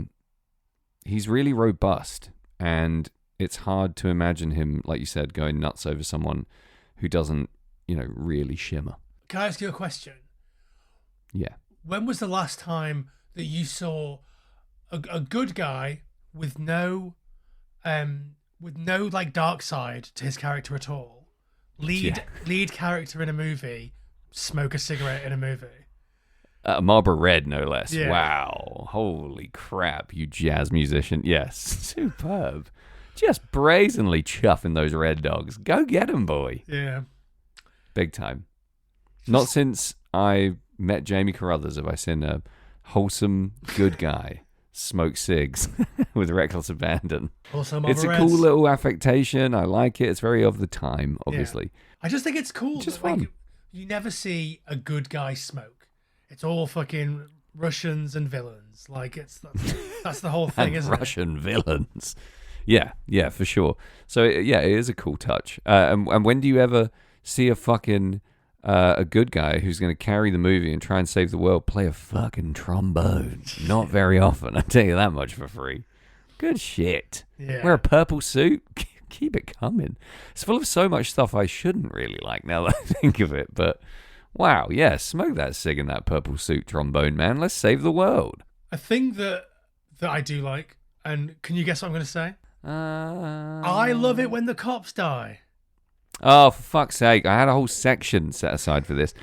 He's really robust, and it's hard to imagine him, like you said, going nuts over someone who doesn't, really shimmer. Can I ask you a question? Yeah. When was the last time that you saw a good guy with no like dark side to his character at all, lead character in a movie, smoke a cigarette in a movie? Marlboro Red, no less. Yeah. Wow. Holy crap, you jazz musician. Yes, superb. Just brazenly chuffing those Red Dogs. Go get 'em, boy. Yeah. Big time. Not since I met Jamie Carruthers have I seen a wholesome, good guy smoke cigs with reckless abandon. Also, It's a cool little affectation. I like it. It's very of the time, obviously. I just think it's cool. Just that, like, fun. you never see a good guy smoke. It's all fucking Russians and villains. Like, that's the whole thing, And isn't Russian villains. Yeah, for sure. So, it is a cool touch. And when do you ever see a fucking a good guy who's going to carry the movie and try and save the world play a fucking trombone? Not very often, I tell you that much for free. Good shit. Yeah. Wear a purple suit. Keep it coming. It's full of so much stuff I shouldn't really like now that I think of it. But wow, yeah, smoke that cig in that purple suit trombone, man. Let's save the world. A thing that I do like, and can you guess what I'm going to say? I love it when the cops die. Oh, for fuck's sake. I had a whole section set aside for this.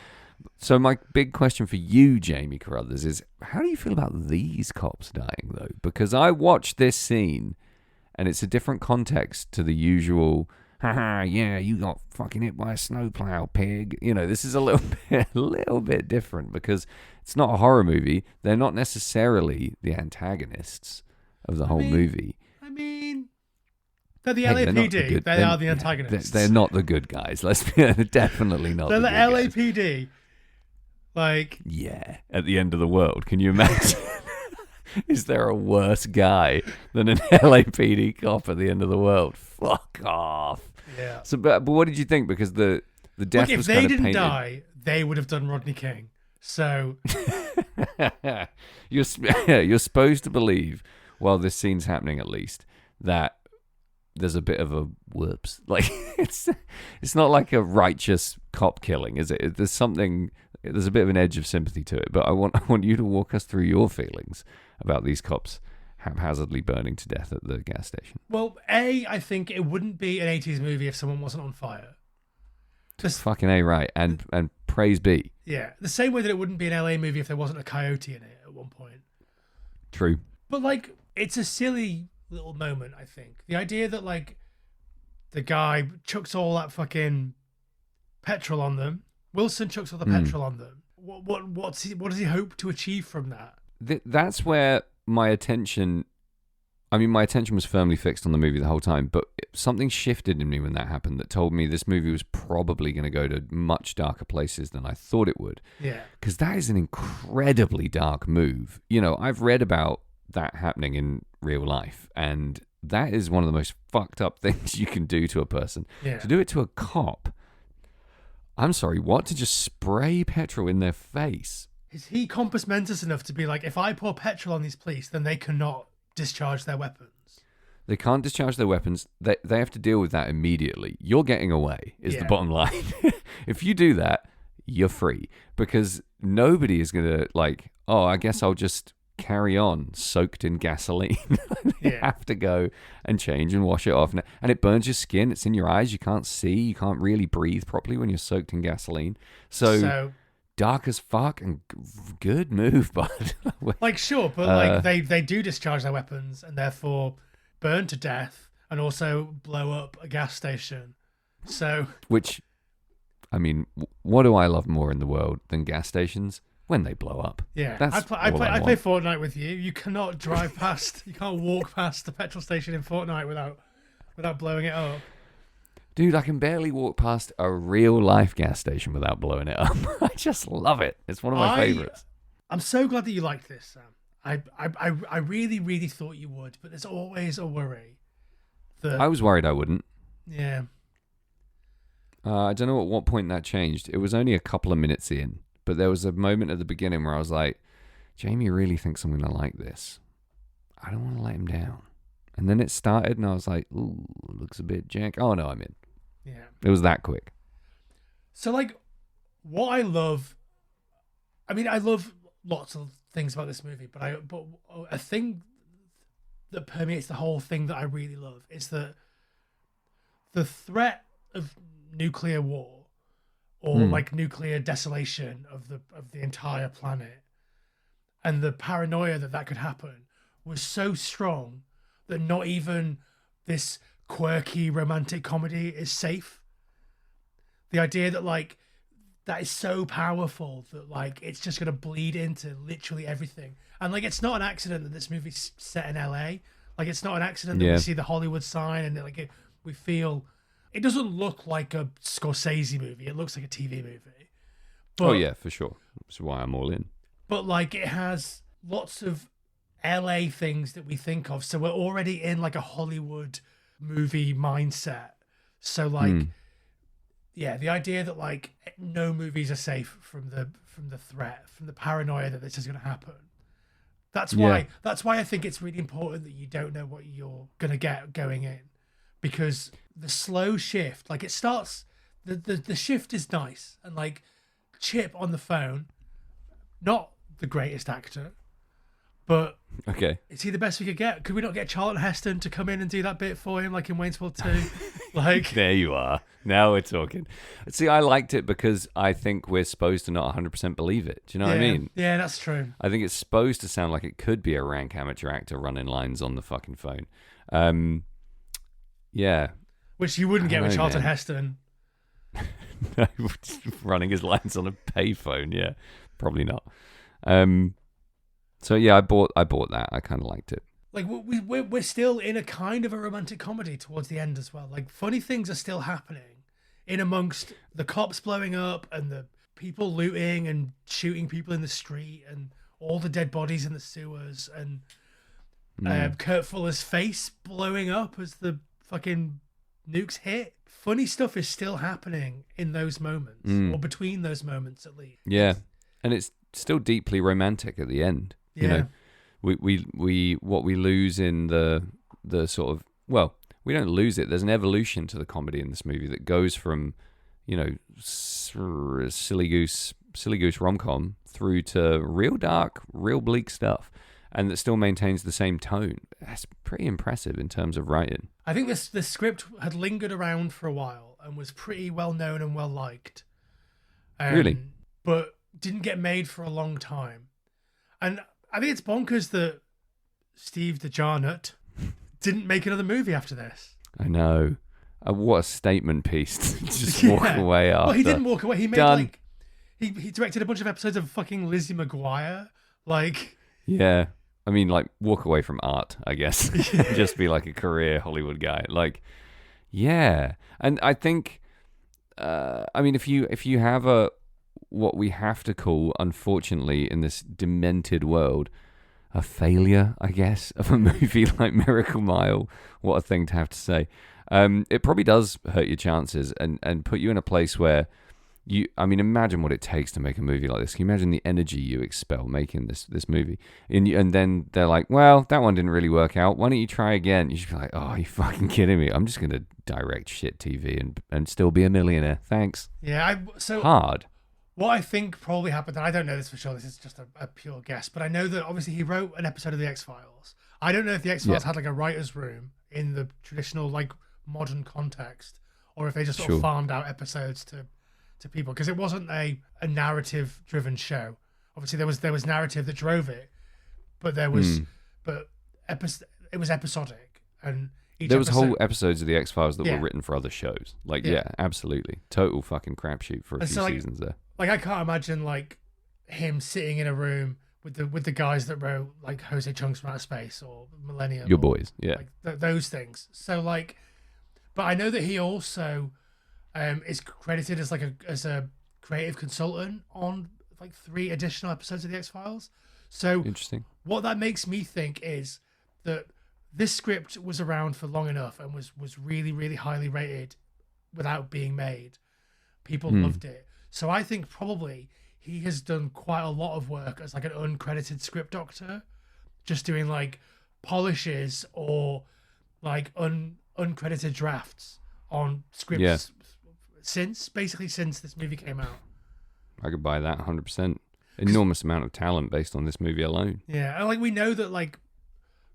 So my big question for you, Jamie Carruthers, is how do you feel about these cops dying, though? Because I watched this scene, and it's a different context to the usual, haha, yeah, you got fucking hit by a snowplow, pig. This is a little bit different because it's not a horror movie. They're not necessarily the antagonists of the whole movie. I mean, they're the Hey, LAPD. They are the antagonists. They're not the good guys. Let's be definitely not. They're the good guys. LAPD. Like, Yeah, at the end of the world. Can you imagine? Is there a worse guy than an LAPD cop at the end of the world? Fuck off. yeah. So, but what did you think? Because the death Look, if was they kind of didn't painted. die, they would have done Rodney King. So, You're supposed to believe, while this scene's happening at least, that there's a bit of a whoops. Like it's not like a righteous cop killing, is it? There's a bit of an edge of sympathy to it. But I want you to walk us through your feelings about these cops haphazardly burning to death at the gas station. well, I think it wouldn't be an 80s movie if someone wasn't on fire. Fucking A, right. And praise be. Yeah, the same way that it wouldn't be an LA movie if there wasn't a coyote in it at one point. True. But like, it's a silly little moment, I think. The idea that like the guy chucks all that fucking petrol on them. Wilson chucks all the petrol on them. What does he hope to achieve from that? That's where my attention was firmly fixed on the movie the whole time, but something shifted in me when that happened that told me this movie was probably going to go to much darker places than I thought it would. Yeah. Because that is an incredibly dark move. I've read about that happening in real life, and that is one of the most fucked up things you can do to a person. Yeah. To do it to a cop, I'm sorry, what? To just spray petrol in their face? Is he compass mentis enough to be like, if I pour petrol on these police, then they cannot discharge their weapons? They can't discharge their weapons. They have to deal with that immediately. You're getting away, is the Yeah. bottom line. If you do that, you're free. Because nobody is going to I guess I'll just carry on soaked in gasoline. You Yeah. have to go and change and wash it off. And it burns your skin. It's in your eyes. You can't see. You can't really breathe properly when you're soaked in gasoline. So dark as fuck and good move, bud. like, sure, but like they do discharge their weapons and therefore burn to death and also blow up a gas station. So, Which, I mean, what do I love more in the world than gas stations? When they blow up. yeah, That's I all play I Fortnite with you. You cannot drive past, you can't walk past the petrol station in Fortnite without blowing it up. Dude, I can barely walk past a real life gas station without blowing it up. I just love it. It's one of my favorites. I'm so glad that you liked this, Sam. I really, really thought you would, but there's always a worry. I was worried I wouldn't. Yeah. I don't know at what point that changed. It was only a couple of minutes in, but there was a moment at the beginning where I was like, Jamie really thinks I'm going to like this. I don't want to let him down. And then it started, and I was like, ooh, looks a bit jank. Oh, no, I'm in. Yeah. It was that quick. So, like, what I love... I mean, I love lots of things about this movie, but a thing that permeates the whole thing that I really love is that the threat of nuclear war or like nuclear desolation of the entire planet and the paranoia that could happen was so strong that not even this quirky romantic comedy is safe. The idea that like that is so powerful that like it's just going to bleed into literally everything. And like it's not an accident that this movie's set in LA. Like it's not an accident that we see the Hollywood sign and like we feel it doesn't look like a Scorsese movie. It looks like a TV movie. But, oh yeah, for sure. That's why I'm all in. But like it has lots of LA things that we think of. So we're already in like a Hollywood movie mindset. So like yeah, the idea that like no movies are safe from the threat, from the paranoia that this is going to happen. That's why I think it's really important that you don't know what you're going to get going in, because the slow shift, like it starts, the shift is nice, and like Chip on the phone, not the greatest actor, but okay, is he the best we could get? Could we not get Charlton Heston to come in and do that bit for him, like in Wayne's World 2? Like there you are. Now we're talking. See, I liked it because I think we're supposed to not 100% believe it. Do you know what I mean? Yeah, that's true. I think it's supposed to sound like it could be a rank amateur actor running lines on the fucking phone. Yeah. Which you wouldn't get with Charlton Heston. Running his lines on a payphone, yeah. Probably not. So yeah, I bought that. I kind of liked it. Like we're still in a kind of a romantic comedy towards the end as well. Like funny things are still happening in amongst the cops blowing up and the people looting and shooting people in the street and all the dead bodies in the sewers and Kurt Fuller's face blowing up as the fucking nukes hit. Funny stuff is still happening in those moments or between those moments at least. Yeah, and it's still deeply romantic at the end. Yeah. You know, we what we lose in the sort of, well, we don't lose it. There's an evolution to the comedy in this movie that goes from, you know, silly goose rom-com through to real dark, real bleak stuff, and that still maintains the same tone. That's pretty impressive in terms of writing. I think this script had lingered around for a while and was pretty well known and well liked. Really? But didn't get made for a long time. And I think it's bonkers that Steve DeJarnett didn't make another movie after this. I know. What a statement piece to just walk away after. Well, he didn't walk away. He made Done. like he directed a bunch of episodes of fucking Lizzie McGuire. Like yeah. I mean, like, walk away from art, I guess. Just be like a career Hollywood guy. Like, yeah. And I think, I mean, if you have what we have to call, unfortunately, in this demented world, a failure, I guess, of a movie like Miracle Mile, what a thing to have to say. It probably does hurt your chances and put you in a place where I mean, imagine what it takes to make a movie like this. Can you imagine the energy you expel making this movie? And then they're like, well, that one didn't really work out. Why don't you try again? You should be like, oh, are you fucking kidding me? I'm just going to direct shit TV and still be a millionaire. Thanks. Yeah. Hard. What I think probably happened, and I don't know this for sure, this is just a pure guess, but I know that obviously he wrote an episode of The X-Files. I don't know if The X-Files had like a writer's room in the traditional like modern context, or if they just sort of farmed out episodes to people, because it wasn't a narrative driven show. Obviously there was narrative that drove it, but there was it was episodic, and there was whole episodes of the X-Files that were written for other shows. Like absolutely, total fucking crapshoot for a few seasons there. Like I can't imagine like him sitting in a room with the guys that wrote like Jose Chunks from Outer Space or Millennium, your boys, like those things. So like, but I know that he also is credited as like as a creative consultant on like 3 additional episodes of the X-Files. So interesting. What that makes me think is that this script was around for long enough and was really, really highly rated without being made. People loved it. So I think probably he has done quite a lot of work as like an uncredited script doctor, just doing like polishes or like uncredited drafts on scripts Yeah. since this movie came out. I could buy that 100%. Enormous amount of talent based on this movie alone. Yeah, and like we know that like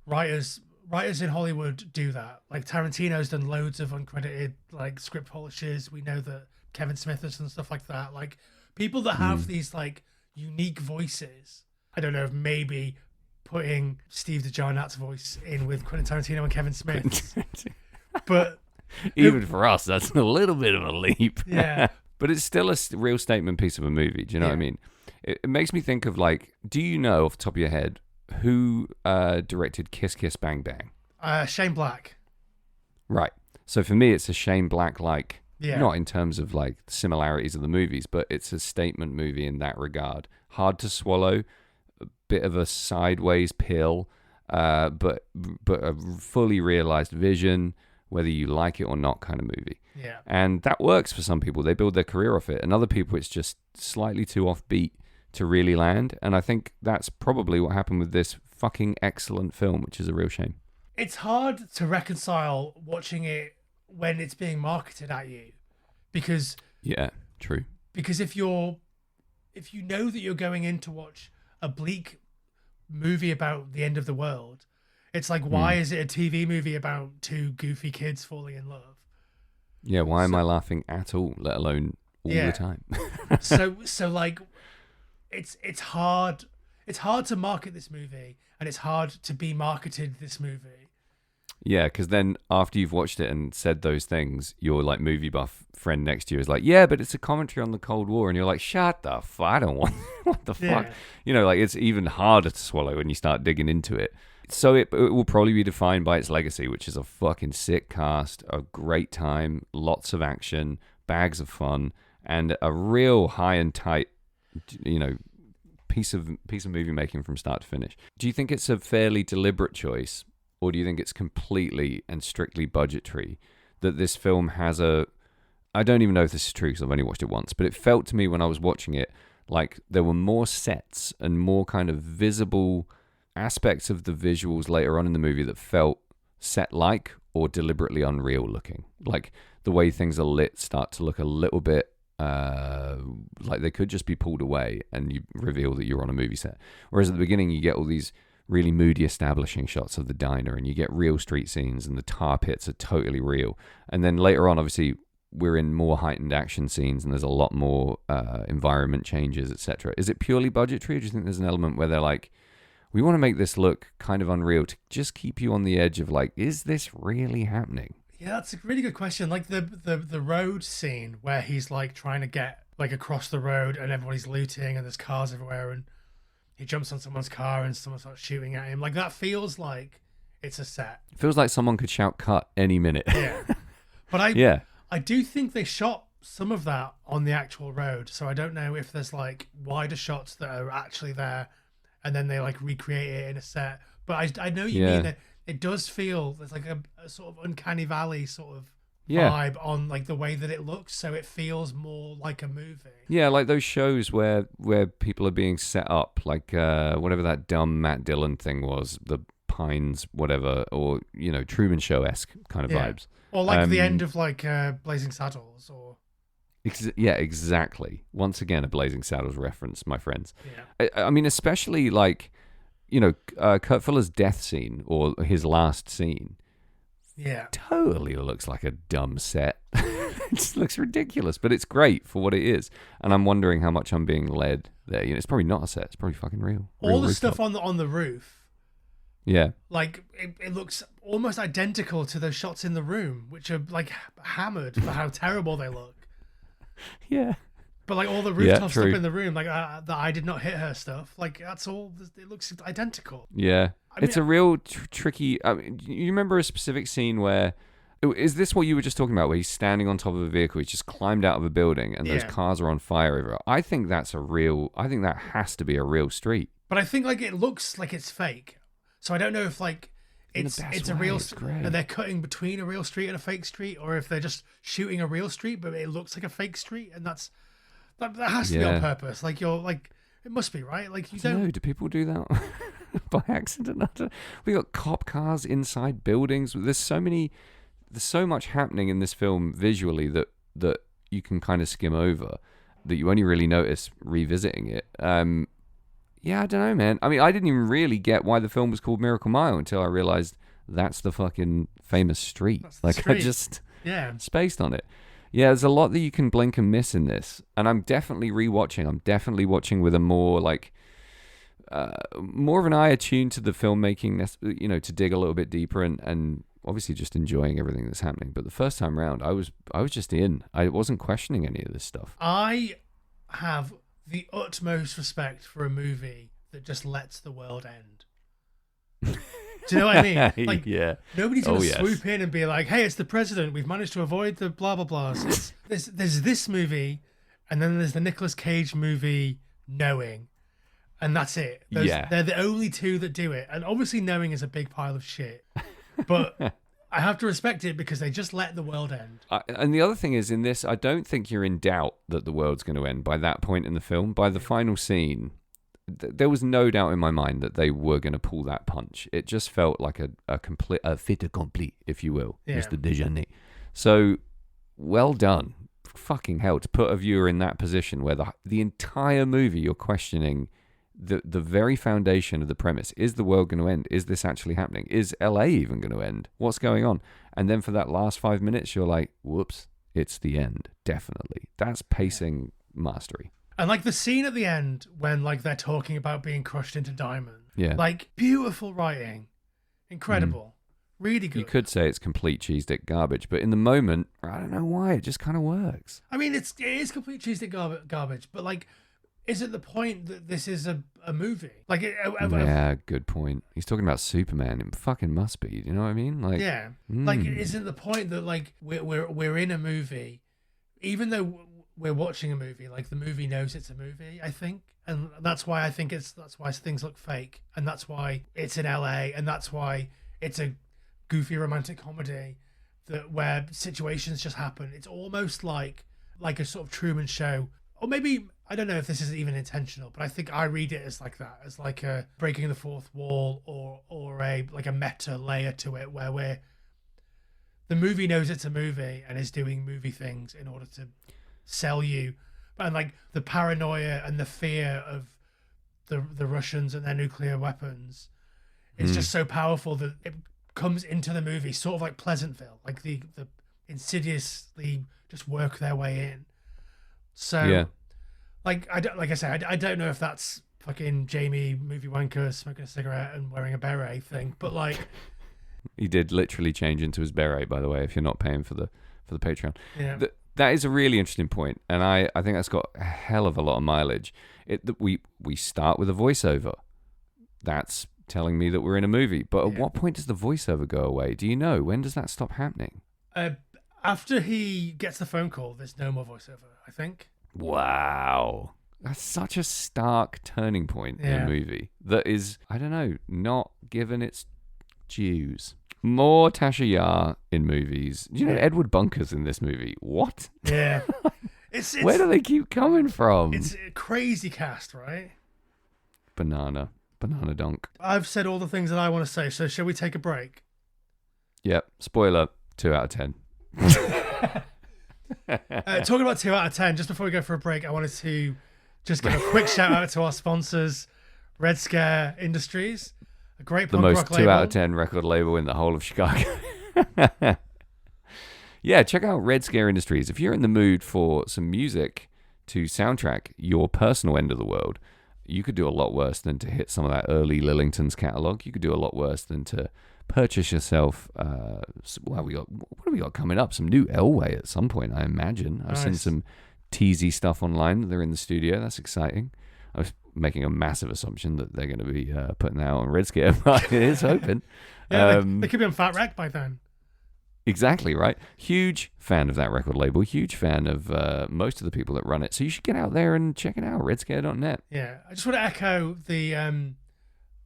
writers in Hollywood do that. Like Tarantino's done loads of uncredited like script polishes. We know that Kevin Smith has done stuff like that. Like people that have these like unique voices. I don't know if maybe putting Steve DeJarnat's voice in with Quentin Tarantino and Kevin Smith, but Even for us, that's a little bit of a leap. yeah, But it's still a real statement piece of a movie. Do you know what I mean? It makes me think of like, do you know off the top of your head who directed Kiss Kiss Bang Bang? Shane Black. Right. So for me, it's a Shane Black like, Yeah. not in terms of like similarities of the movies, but it's a statement movie in that regard. Hard to swallow, a bit of a sideways pill, but a fully realized vision, whether you like it or not, kind of movie. Yeah. And that works for some people. They build their career off it. And other people, it's just slightly too offbeat to really land. And I think that's probably what happened with this fucking excellent film, which is a real shame. It's hard to reconcile watching it when it's being marketed at you, because Yeah, true. if you know that you're going in to watch a bleak movie about the end of the world, it's like, why is it a TV movie about two goofy kids falling in love? Yeah, why am I laughing at all, let alone all Yeah. the time? so like it's hard to market this movie, and it's hard to be marketed this movie. Yeah, because then after you've watched it and said those things, your like movie buff friend next to you is like, yeah, but it's a commentary on the Cold War. And you're like, shut the fuck, I don't want, what the fuck? Yeah. You know, like it's even harder to swallow when you start digging into it. So it will probably be defined by its legacy, which is a fucking sick cast, a great time, lots of action, bags of fun, and a real high and tight, you know, piece of movie making from start to finish. Do you think it's a fairly deliberate choice, or do you think it's completely and strictly budgetary that this film has I don't even know if this is true because I've only watched it once, but it felt to me when I was watching it like there were more sets and more kind of visible aspects of the visuals later on in the movie that felt set-like or deliberately unreal looking. Like the way things are lit start to look a little bit like they could just be pulled away and you reveal that you're on a movie set. Whereas at the beginning you get all these really moody establishing shots of the diner and you get real street scenes and the tar pits are totally real. And then later on, obviously, we're in more heightened action scenes and there's a lot more environment changes, etc. Is it purely budgetary, or do you think there's an element where they're like, we want to make this look kind of unreal to just keep you on the edge of like, is this really happening? Yeah, that's a really good question. Like the road scene where he's like trying to get like across the road and everybody's looting and there's cars everywhere and he jumps on someone's car and someone starts shooting at him. Like that feels like it's a set. It feels like someone could shout cut any minute. Yeah. But I do think they shot some of that on the actual road. So I don't know if there's like wider shots that are actually there and then they like recreate it in a set. But I know you mean that it does feel there's like a sort of uncanny valley sort of vibe on like the way that it looks, so it feels more like a movie. Yeah, like those shows where people are being set up, like whatever that dumb Matt Dillon thing was, the Pines, whatever, or you know, Truman Show-esque kind of vibes. Or like the end of like Blazing Saddles, or yeah, exactly. Once again, a Blazing Saddles reference, my friends. yeah. I mean, especially like, you know, Kurt Fuller's death scene or his last scene. Yeah. Totally looks like a dumb set. It just looks ridiculous, but it's great for what it is. And I'm wondering how much I'm being led there. You know, it's probably not a set. It's probably fucking real. All the stuff on the roof, yeah, like it looks almost identical to those shots in the room, which are like hammered for how terrible they look. yeah. But like all the rooftop stuff true. in the room, like the I did not hit her stuff, like that's all. It looks identical. Yeah, I mean, it's a real tricky. I mean, you remember a specific scene where? Is this what you were just talking about? Where he's standing on top of a vehicle, he's just climbed out of a building, and those cars are on fire over it. I think that's a real. I think that has to be a real street. But I think like it looks like it's fake, so I don't know if like it's a real street, and they're cutting between a real street and a fake street, or if they're just shooting a real street, but it looks like a fake street, and that has to be on purpose. Like you're like it must be right. Like you don't. No, do people do that? by accident. We got cop cars inside buildings. There's so much happening in this film visually that you can kind of skim over, that you only really notice revisiting it. Yeah, I don't know, man. I mean, I didn't even really get why the film was called Miracle Mile until I realized that's the fucking famous street. I just spaced on it. Yeah, there's a lot that you can blink and miss in this, and I'm definitely rewatching. I'm definitely watching with a more more of an eye attuned to the filmmaking, to dig a little bit deeper and obviously just enjoying everything that's happening. But the first time round, I was just in. I wasn't questioning any of this stuff. I have the utmost respect for a movie that just lets the world end. Do you know what I mean? Like, yeah. Nobody's going to swoop in and be like, hey, it's the president. We've managed to avoid the blah, blah, blahs. There's this movie, and then there's the Nicolas Cage movie, Knowing. And that's it. They're the only two that do it. And obviously Knowing is a big pile of shit. But I have to respect it because they just let the world end. And the other thing is, in this, I don't think you're in doubt that the world's going to end by that point in the film. By the final scene, there was no doubt in my mind that they were going to pull that punch. It just felt like a fait accompli, if you will, Mr. Dejanay. So, well done. Fucking hell, to put a viewer in that position where the entire movie you're questioning the very foundation of the premise. Is the world going to end? Is this actually happening? Is LA even going to end? What's going on? And then for that last 5 minutes, you're like, whoops, it's the end. Definitely. That's pacing mastery. And like the scene at the end when like they're talking about being crushed into diamond. Yeah. Like beautiful writing. Incredible. Really good. You could say it's complete cheese dick garbage, but in the moment, I don't know why, it just kind of works. I mean, it is complete cheese dick garbage, but like, is it the point that this is a movie? Like, yeah, good point. He's talking about Superman. It fucking must be. You know what I mean? Like, yeah. Like, isn't the point that like we're in a movie, even though we're watching a movie, like the movie knows it's a movie, I think, and that's why things look fake, and that's why it's in LA, and that's why it's a goofy romantic comedy where situations just happen. It's almost like a sort of Truman Show, or maybe I don't know if this is even intentional, but I think I read it as like that, as like a breaking the fourth wall, or a like a meta layer to it, where the movie knows it's a movie and is doing movie things in order to sell you, and like the paranoia and the fear of the Russians and their nuclear weapons is just so powerful that it comes into the movie sort of like Pleasantville, like the insidiously just work their way in. So like I don't know if that's fucking Jamie movie wanker smoking a cigarette and wearing a beret thing, but like he did literally change into his beret, by the way, if you're not paying for the Patreon. Yeah. That is a really interesting point, and I think that's got a hell of a lot of mileage. We start with a voiceover. That's telling me that we're in a movie. But at what point does the voiceover go away? Do you know? When does that stop happening? After he gets the phone call, there's no more voiceover, I think. Wow. That's such a stark turning point in a movie that is, I don't know, not given its dues. More Tasha Yar in movies. Do you know Edward Bunker's in this movie? What? Yeah. It's where do they keep coming from? It's a crazy cast, right? Banana dunk. I've said all the things that I want to say, so shall we take a break? Yep. Spoiler, 2 out of 10. Talking about 2 out of 10, just before we go for a break, I wanted to just give a quick shout out to our sponsors, Red Scare Industries, a great punk rock label. The most 2 out of 10 record label in the whole of Chicago. Yeah, check out Red Scare Industries. If you're in the mood for some music to soundtrack your personal end of the world, you could do a lot worse than to hit some of that early Lillingtons catalog. You could do a lot worse than to purchase yourself. What have we got coming up? Some new Elway at some point, I imagine. I've seen some teasy stuff online. They're in the studio. That's exciting. I was making a massive assumption that they're going to be putting that out on Red Scare, but it is open. They could be on Fat Wreck by then. Exactly, right? Huge fan of that record label. Huge fan of most of the people that run it. So you should get out there and check it out, redscare.net. Yeah, I just want to echo the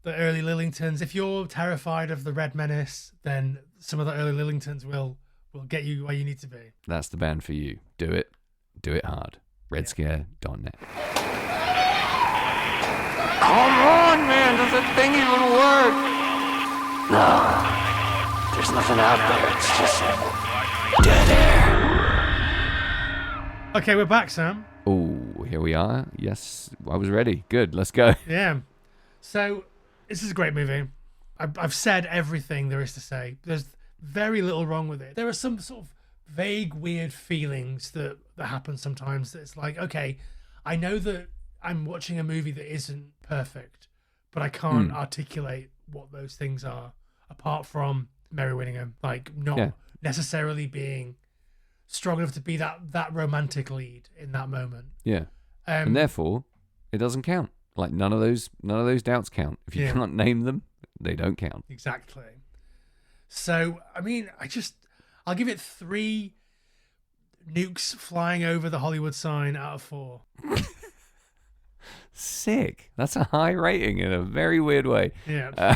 early Lillingtons. If you're terrified of the Red Menace, then some of the early Lillingtons will get you where you need to be. That's the band for you. Do it. Do it hard. redscare.net. Come on, man, this the thing even work? No. There's nothing out there. It's just dead air. Okay, we're back, Sam. Oh, here we are. Yes, I was ready. Good, let's go. Yeah. So, this is a great movie. I've said everything there is to say. There's very little wrong with it. There are some sort of vague, weird feelings that happen sometimes. That it's like, okay, I know that I'm watching a movie that isn't perfect, but I can't articulate what those things are, apart from Mary Winningham, like not necessarily being strong enough to be that romantic lead in that moment. Yeah. And therefore, it doesn't count. Like none of those doubts count. If you can't name them, they don't count. Exactly. So, I mean, I'll give it 3 nukes flying over the Hollywood sign out of 4. Sick. That's a high rating in a very weird way. Yeah.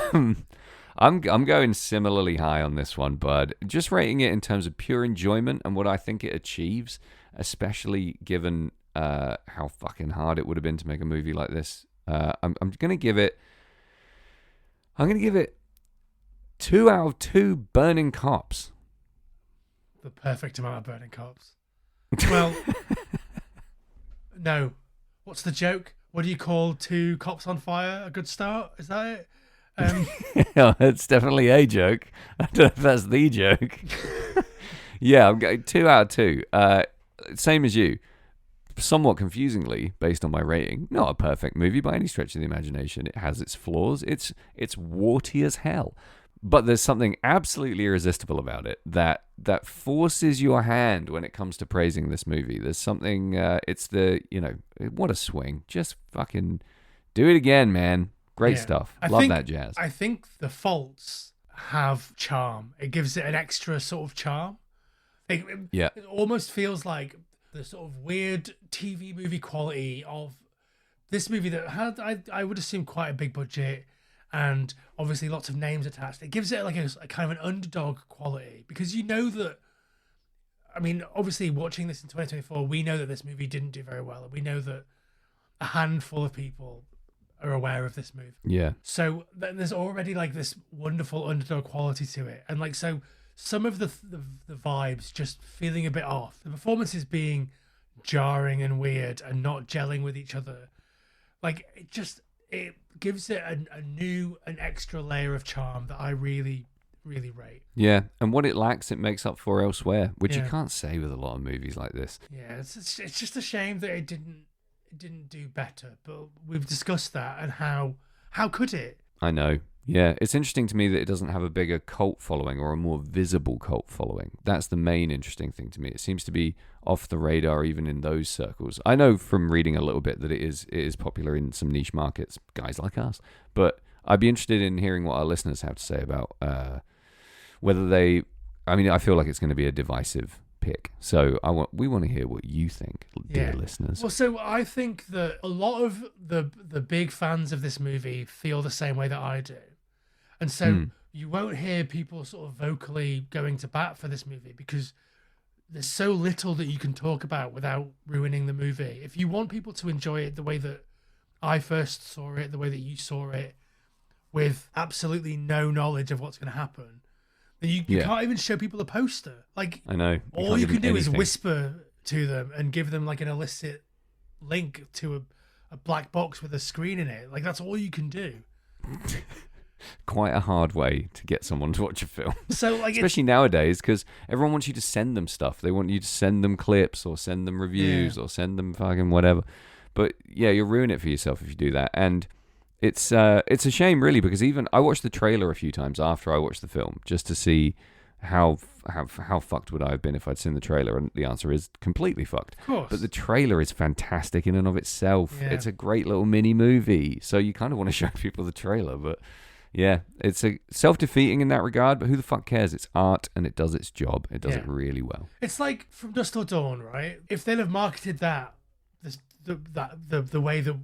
I'm going similarly high on this one, bud. Just rating it in terms of pure enjoyment and what I think it achieves, especially given how fucking hard it would have been to make a movie like this. I'm gonna give it 2 out of 2 burning cops. The perfect amount of burning cops. Well, no. What's the joke? What do you call 2 cops on fire? A good start? Is that it? Yeah, it's definitely a joke. I don't know if that's the joke. Yeah, I'm going 2 out of 2. Same as you. Somewhat confusingly, based on my rating, not a perfect movie by any stretch of the imagination. It has its flaws. It's warty as hell. But there's something absolutely irresistible about it that forces your hand when it comes to praising this movie. There's something, it's what a swing. Just fucking do it again, man. Great stuff. Love that jazz. I think the faults have charm. It gives it an extra sort of charm. It almost feels like the sort of weird TV movie quality of this movie that had, I would assume, quite a big budget and obviously lots of names attached. It gives it like a kind of an underdog quality because you know that, I mean, obviously watching this in 2024, we know that this movie didn't do very well. And we know that a handful of people are aware of this movie. Yeah. So there's already like this wonderful underdog quality to it. And like, so some of the vibes just feeling a bit off. The performances being jarring and weird and not gelling with each other. Like it gives it an extra layer of charm that I really, really rate. Yeah, and what it lacks, it makes up for elsewhere, which you can't say with a lot of movies like this. Yeah, it's just a shame that it didn't do better. But we've discussed that and how could it? I know. Yeah, it's interesting to me that it doesn't have a bigger cult following or a more visible cult following. That's the main interesting thing to me. It seems to be off the radar even in those circles. I know from reading a little bit that it is popular in some niche markets, guys like us. But I'd be interested in hearing what our listeners have to say about whether they... I mean, I feel like it's going to be a divisive pick. So we want to hear what you think, dear listeners. Well, so I think that a lot of the big fans of this movie feel the same way that I do. And so you won't hear people sort of vocally going to bat for this movie because there's so little that you can talk about without ruining the movie. If you want people to enjoy it the way that I first saw it, the way that you saw it, with absolutely no knowledge of what's going to happen, then you can't even show people a poster. Like, I know. All you can do is whisper to them and give them like an illicit link to a black box with a screen in it. Like, that's all you can do. Quite a hard way to get someone to watch a film. So, like, especially nowadays, because everyone wants you to send them stuff. They want you to send them clips or send them reviews or send them fucking whatever. But yeah, you'll ruin it for yourself if you do that. And it's a shame, really, because even I watched the trailer a few times after I watched the film just to see how fucked would I have been if I'd seen the trailer, and the answer is completely fucked. Of course. But the trailer is fantastic in and of itself. Yeah. It's a great little mini movie, so you kind of want to show people the trailer, but. Yeah, it's a self-defeating in that regard, but who the fuck cares? It's art and it does its job. It does it really well. It's like From Dusk Till Dawn, right? If they'd have marketed that the way that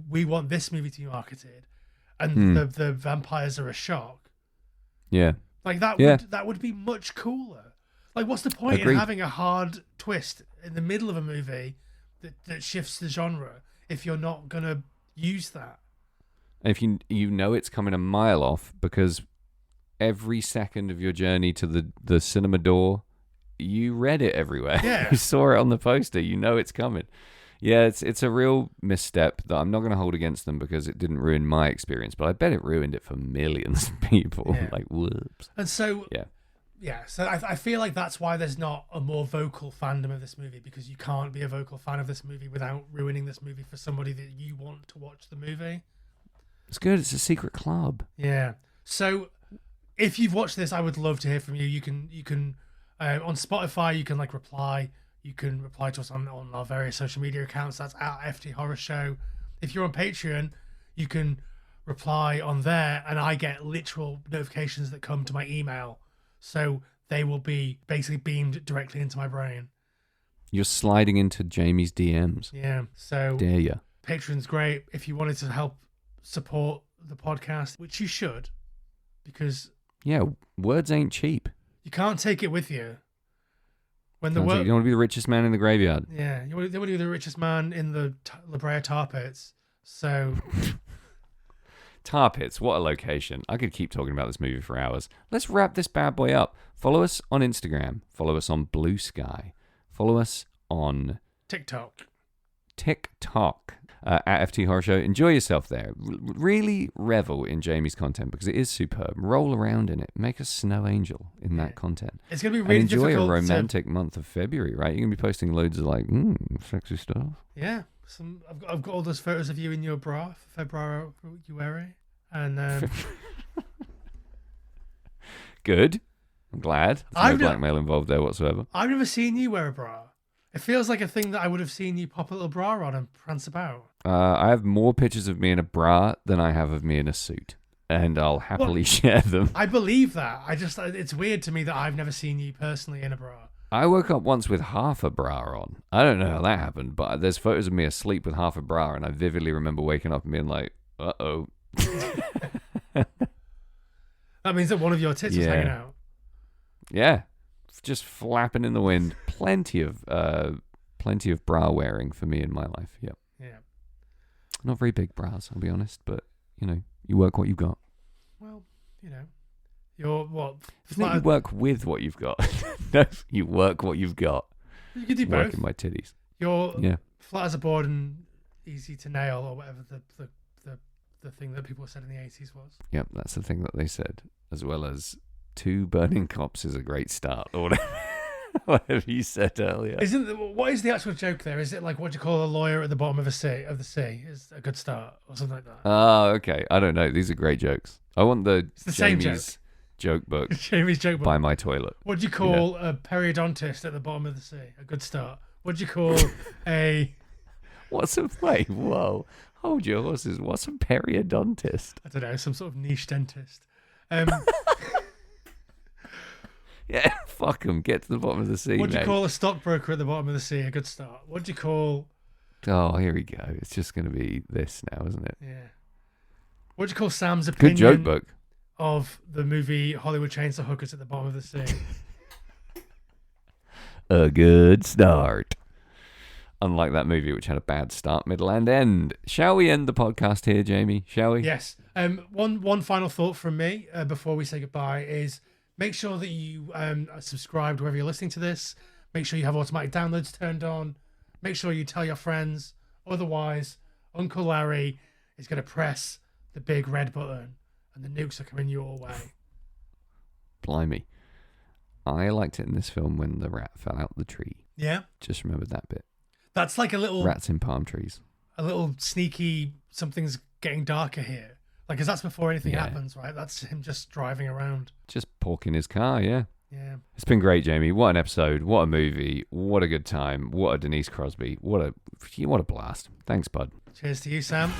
we want this movie to be marketed, and the vampires are a shock. Yeah. Like that would be much cooler. Like, what's the point in having a hard twist in the middle of a movie that shifts the genre if you're not gonna use that? And if you know it's coming a mile off because every second of your journey to the cinema door, you read it everywhere. Yeah. You saw it on the poster. You know it's coming. Yeah, it's a real misstep that I'm not going to hold against them because it didn't ruin my experience, but I bet it ruined it for millions of people. Yeah. Like, whoops. And so, Yeah. so I feel like that's why there's not a more vocal fandom of this movie, because you can't be a vocal fan of this movie without ruining this movie for somebody that you want to watch the movie. It's good. It's a secret club. Yeah. So if you've watched this, I would love to hear from you. You can on Spotify, you can like reply. You can reply to us on our various social media accounts. That's at FT Horror Show. If you're on Patreon, you can reply on there, and I get literal notifications that come to my email. So they will be basically beamed directly into my brain. You're sliding into Jamie's DMs. Yeah. So Dare ya? Patreon's great. If you wanted to help support the podcast, which you should, because Yeah, words ain't cheap. you can't take it with you. When the You don't want to be the richest man in the graveyard. Yeah, you want to be the richest man in the La Brea tar pits. So Tar Pits, what a location. I could keep talking about this movie for hours. Let's wrap this bad boy up. Follow us on Instagram. Follow us on Blue Sky. Follow us on TikTok. at FT Horror Show. Enjoy yourself there. Really revel in Jamie's content because it is superb. Roll around in it. Make a snow angel in that content. It's going to be really and enjoy difficult a romantic month of February, right? You're going to be posting loads of like, sexy stuff. Yeah. I've got all those photos of you in your bra for February. And Good. I'm glad. There's no blackmail involved there whatsoever. I've never seen you wear a bra. It feels like a thing that I would have seen you pop a little bra on and prance about. I have more pictures of me in a bra than I have of me in a suit, and I'll happily share them. I believe that. It's weird to me that I've never seen you personally in a bra. I woke up once with half a bra on. I don't know how that happened, but there's photos of me asleep with half a bra, and I vividly remember waking up and being like, uh-oh. That means that one of your tits was hanging out. Yeah. Just flapping in the wind. Plenty of bra wearing for me in my life. Yep. Yeah. Not very big bras, I'll be honest, but, you work what you've got. Well, you're what? Isn't it you work with what you've got? No, you work what you've got. You could do both. Working my titties. You're flat as a board and easy to nail, or whatever the thing that people said in the 80s was. Yep, that's the thing that they said, as well as 2 burning cops is a great start, or whatever you said earlier. What is the actual joke there? Is it like what do you call a lawyer at the bottom of the sea is a good start, or something like that? Oh, okay. I don't know. These are great jokes. I want It's the same Jamie's joke book Jamie's joke book. by my toilet. What do you call a periodontist at the bottom of the sea? A good start. What do you call a... Wait, whoa. Hold your horses. What's a periodontist? I don't know, some sort of niche dentist. Yeah, fuck them. Get to the bottom of the sea, What do you mate. call a stockbroker at the bottom of the sea? A good start. What do you call... Oh, here we go. It's just going to be this now, isn't it? Yeah. What do you call Sam's opinion Good joke book. of the movie Hollywood Chainsaw Hookers at the bottom of the sea? A good start. Unlike that movie, which had a bad start, middle, and end. Shall we end the podcast here, Jamie? Shall we? Yes. One final thought from me before we say goodbye is make sure that you are subscribed wherever you're listening to this. Make sure you have automatic downloads turned on. Make sure you tell your friends. Otherwise, Uncle Larry is going to press the big red button and the nukes are coming your way. Blimey. I liked it in this film when the rat fell out the tree. Yeah? Just remembered that bit. That's like a little... Rats in palm trees. A little sneaky, something's getting darker here. Like, because that's before anything happens, right? That's him just driving around. Just porking his car, yeah. Yeah. It's been great, Jamie. What an episode. What a movie. What a good time. What a Denise Crosby. What a blast. Thanks, bud. Cheers to you, Sam.